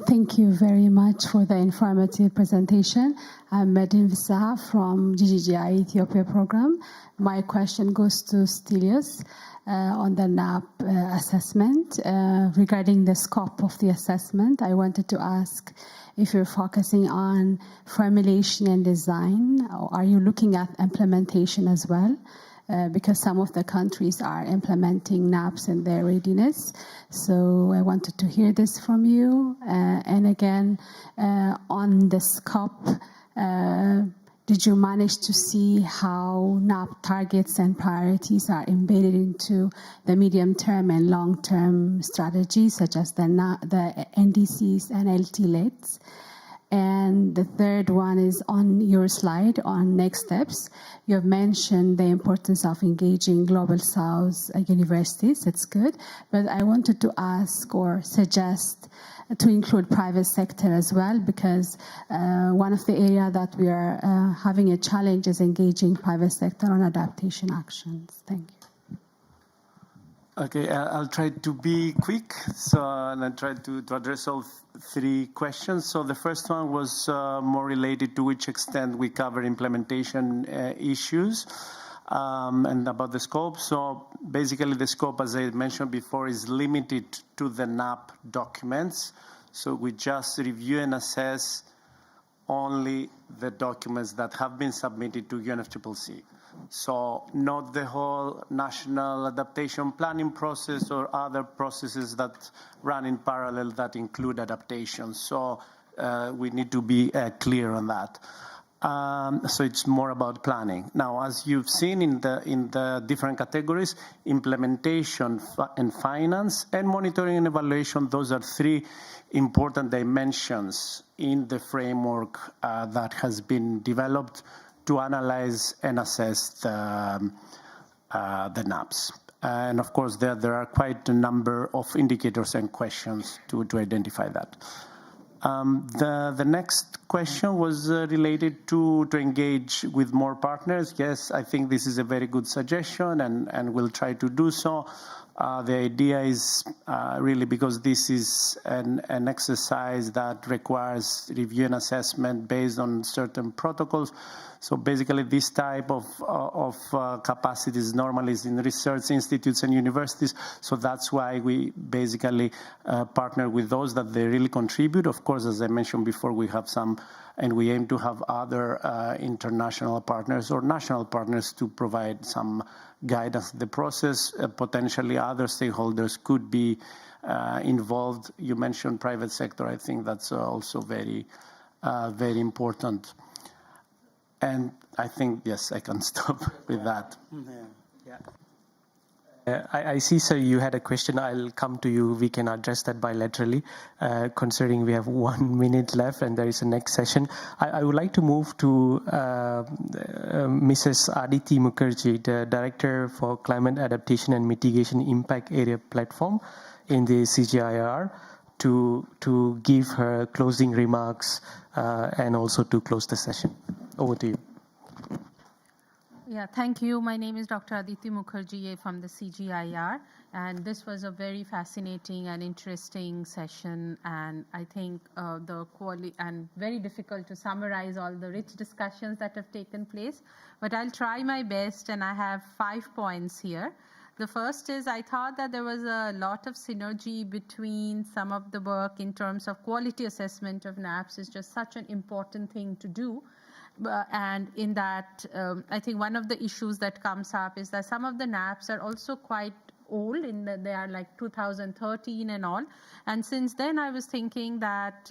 Speaker 9: Thank you very much for the informative presentation. I'm Medin Visa from GGGI Ethiopia program. My question goes to Stelios on the NAP assessment. Regarding the scope of the assessment, I wanted to ask if you're focusing on formulation and design, or are you looking at implementation as well? Because some of the countries are implementing NAPs in their readiness. So I wanted to hear this from you. And again, on the scope, did you manage to see how NAP targets and priorities are embedded into the medium-term and long-term strategies, such as the NDCs and LT-LEDs? And the third one is on your slide on next steps. You have mentioned the importance of engaging Global South universities. That's good. But I wanted to ask or suggest to include private sector as well, because one of the areas that we are having a challenge is engaging private sector on adaptation actions. Thank you.
Speaker 2: Okay, I'll try to be quick, and I'll try to address all three questions. So the first one was more related to which extent we cover implementation issues and about the scope. So basically the scope, as I mentioned before, is limited to the NAP documents. So we just review and assess only the documents that have been submitted to UNFCCC. So not the whole national adaptation planning process or other processes that run in parallel that include adaptation. So we need to be clear on that. So it's more about planning. Now, as you've seen in the different categories, implementation and finance and monitoring and evaluation, those are three important dimensions in the framework that has been developed to analyze and assess the NAPs. And of course, there are quite a number of indicators and questions to identify that. The next question was related to engage with more partners. Yes, I think this is a very good suggestion, and we'll try to do so. The idea is really because this is an exercise that requires review and assessment based on certain protocols. So basically, this type of capacities normally is in research institutes and universities. So that's why we basically partner with those that they really contribute. Of course, as I mentioned before, we have some, and we aim to have other international partners or national partners to provide some guidance in the process. Potentially, other stakeholders could be involved. You mentioned private sector. I think that's also very, very important. And I think, yes, I can stop with that.
Speaker 1: I see, sir, you had a question. I'll come to you. We can address that bilaterally, considering we have 1 minute left and there is a next session. I would like to move to Mrs. Aditi Mukherjee, the Director for Climate Adaptation and Mitigation Impact Area Platform in the CGIAR, to give her closing remarks and also to close the session. Over to you.
Speaker 10: Yeah, thank you. My name is Dr. Aditi Mukherjee from the CGIAR, and this was a very fascinating and interesting session, and I think the quality and very difficult to summarize all the rich discussions that have taken place, but I'll try my best, and I have 5 points here. The first is I thought that there was a lot of synergy between some of the work in terms of quality assessment of NAPs is just such an important thing to do. And in that, I think one of the issues that comes up is that some of the NAPs are also quite old, in that they are like 2013 and all. And since then, I was thinking that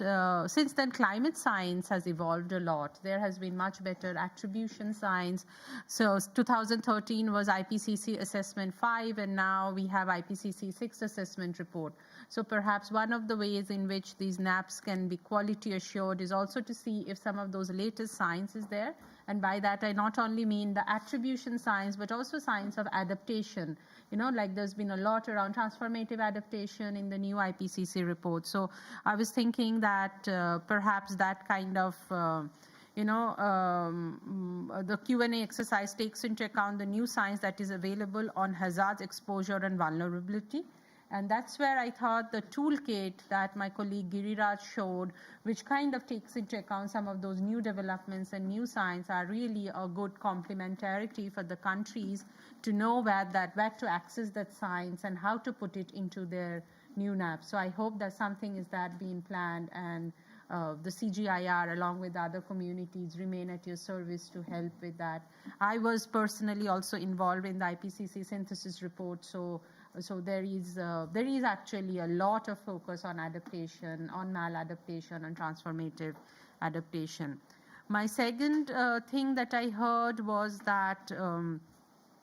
Speaker 10: since then, climate science has evolved a lot. There has been much better attribution science. So 2013 was IPCC Assessment 5, and now we have IPCC 6 Assessment Report. So perhaps one of the ways in which these NAPs can be quality assured is also to see if some of those latest science is there. And by that, I not only mean the attribution science, but also science of adaptation. You know, like there's been a lot around transformative adaptation in the new IPCC report. So I was thinking that perhaps that kind of, the Q&A exercise takes into account the new science that is available on hazards, exposure, and vulnerability. And that's where I thought the toolkit that my colleague Giriraj showed, which kind of takes into account some of those new developments and new science, are really a good complementarity for the countries to know where to access that science and how to put it into their new NAP. So I hope that something is that being planned, and the CGIAR along with other communities remain at your service to help with that. I was personally also involved in the IPCC synthesis report, so there is actually a lot of focus on adaptation, on maladaptation, and transformative adaptation. My second thing that I heard was that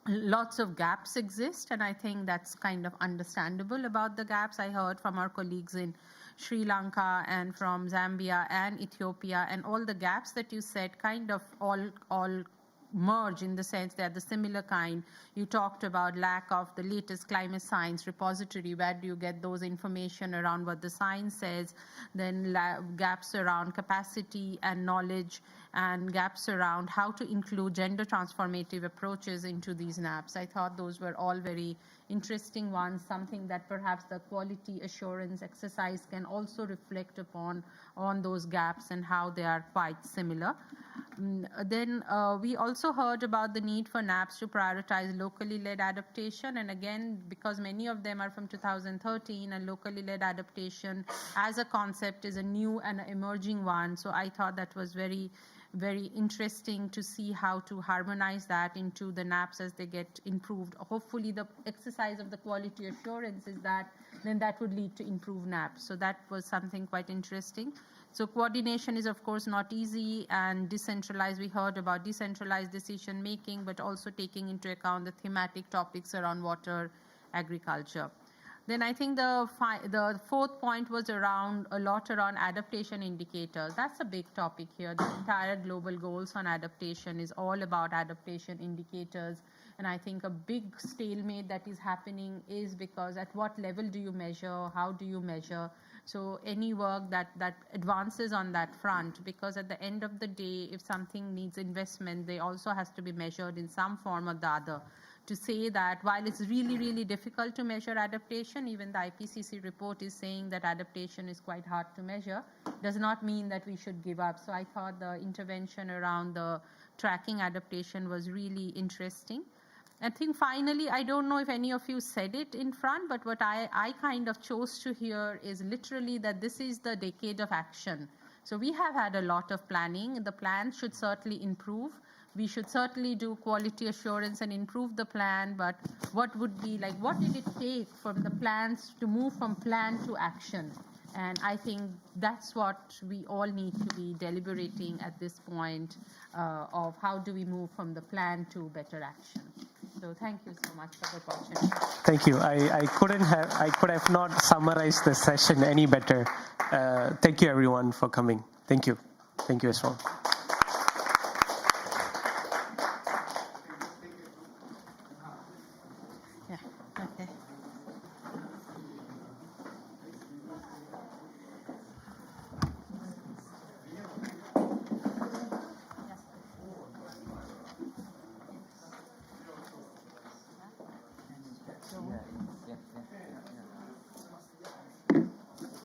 Speaker 10: lots of gaps exist, and I think that's kind of understandable about the gaps. I heard from our colleagues in Sri Lanka and from Zambia and Ethiopia, and all the gaps that you said kind of all merge in the sense they're the similar kind. You talked about lack of the latest climate science repository. Where do you get those information around what the science says? Then gaps around capacity and knowledge, and gaps around how to include gender transformative approaches into these NAPs. I thought those were all very interesting ones, something that perhaps the quality assurance exercise can also reflect upon on those gaps and how they are quite similar. Then we also heard about the need for NAPs to prioritize locally led adaptation. And again, because many of them are from 2013, and locally led adaptation as a concept is a new and emerging one. So I thought that was very, very interesting to see how to harmonize that into the NAPs as they get improved. Hopefully the exercise of the quality assurance is that then that would lead to improved NAP. So that was something quite interesting. So coordination is, of course, not easy, and decentralized, we heard about decentralized decision making, but also taking into account the thematic topics around water, agriculture. Then I think the fourth point was a lot around adaptation indicators. That's a big topic here. The entire global goals on adaptation is all about adaptation indicators. And I think a big stalemate that is happening is because at what level do you measure? How do you measure? So any work that advances on that front, because at the end of the day, if something needs investment, they also has to be measured in some form or the other. To say that while it's really, really difficult to measure adaptation, even the IPCC report is saying that adaptation is quite hard to measure, does not mean that we should give up. So I thought the intervention around the tracking adaptation was really interesting. I think finally, I don't know if any of you said it in front, but what I kind of chose to hear is literally that this is the decade of action. So we have had a lot of planning. The plan should certainly improve. We should certainly do quality assurance and improve the plan, but what would be like, what did it take from the plans to move from plan to action? And I think that's what we all need to be deliberating at this point of how do we move from the plan to better action. So thank you so much for the opportunity.
Speaker 1: Thank you. I could have not summarized the session any better. Thank you everyone for coming. Thank you. Thank you as well.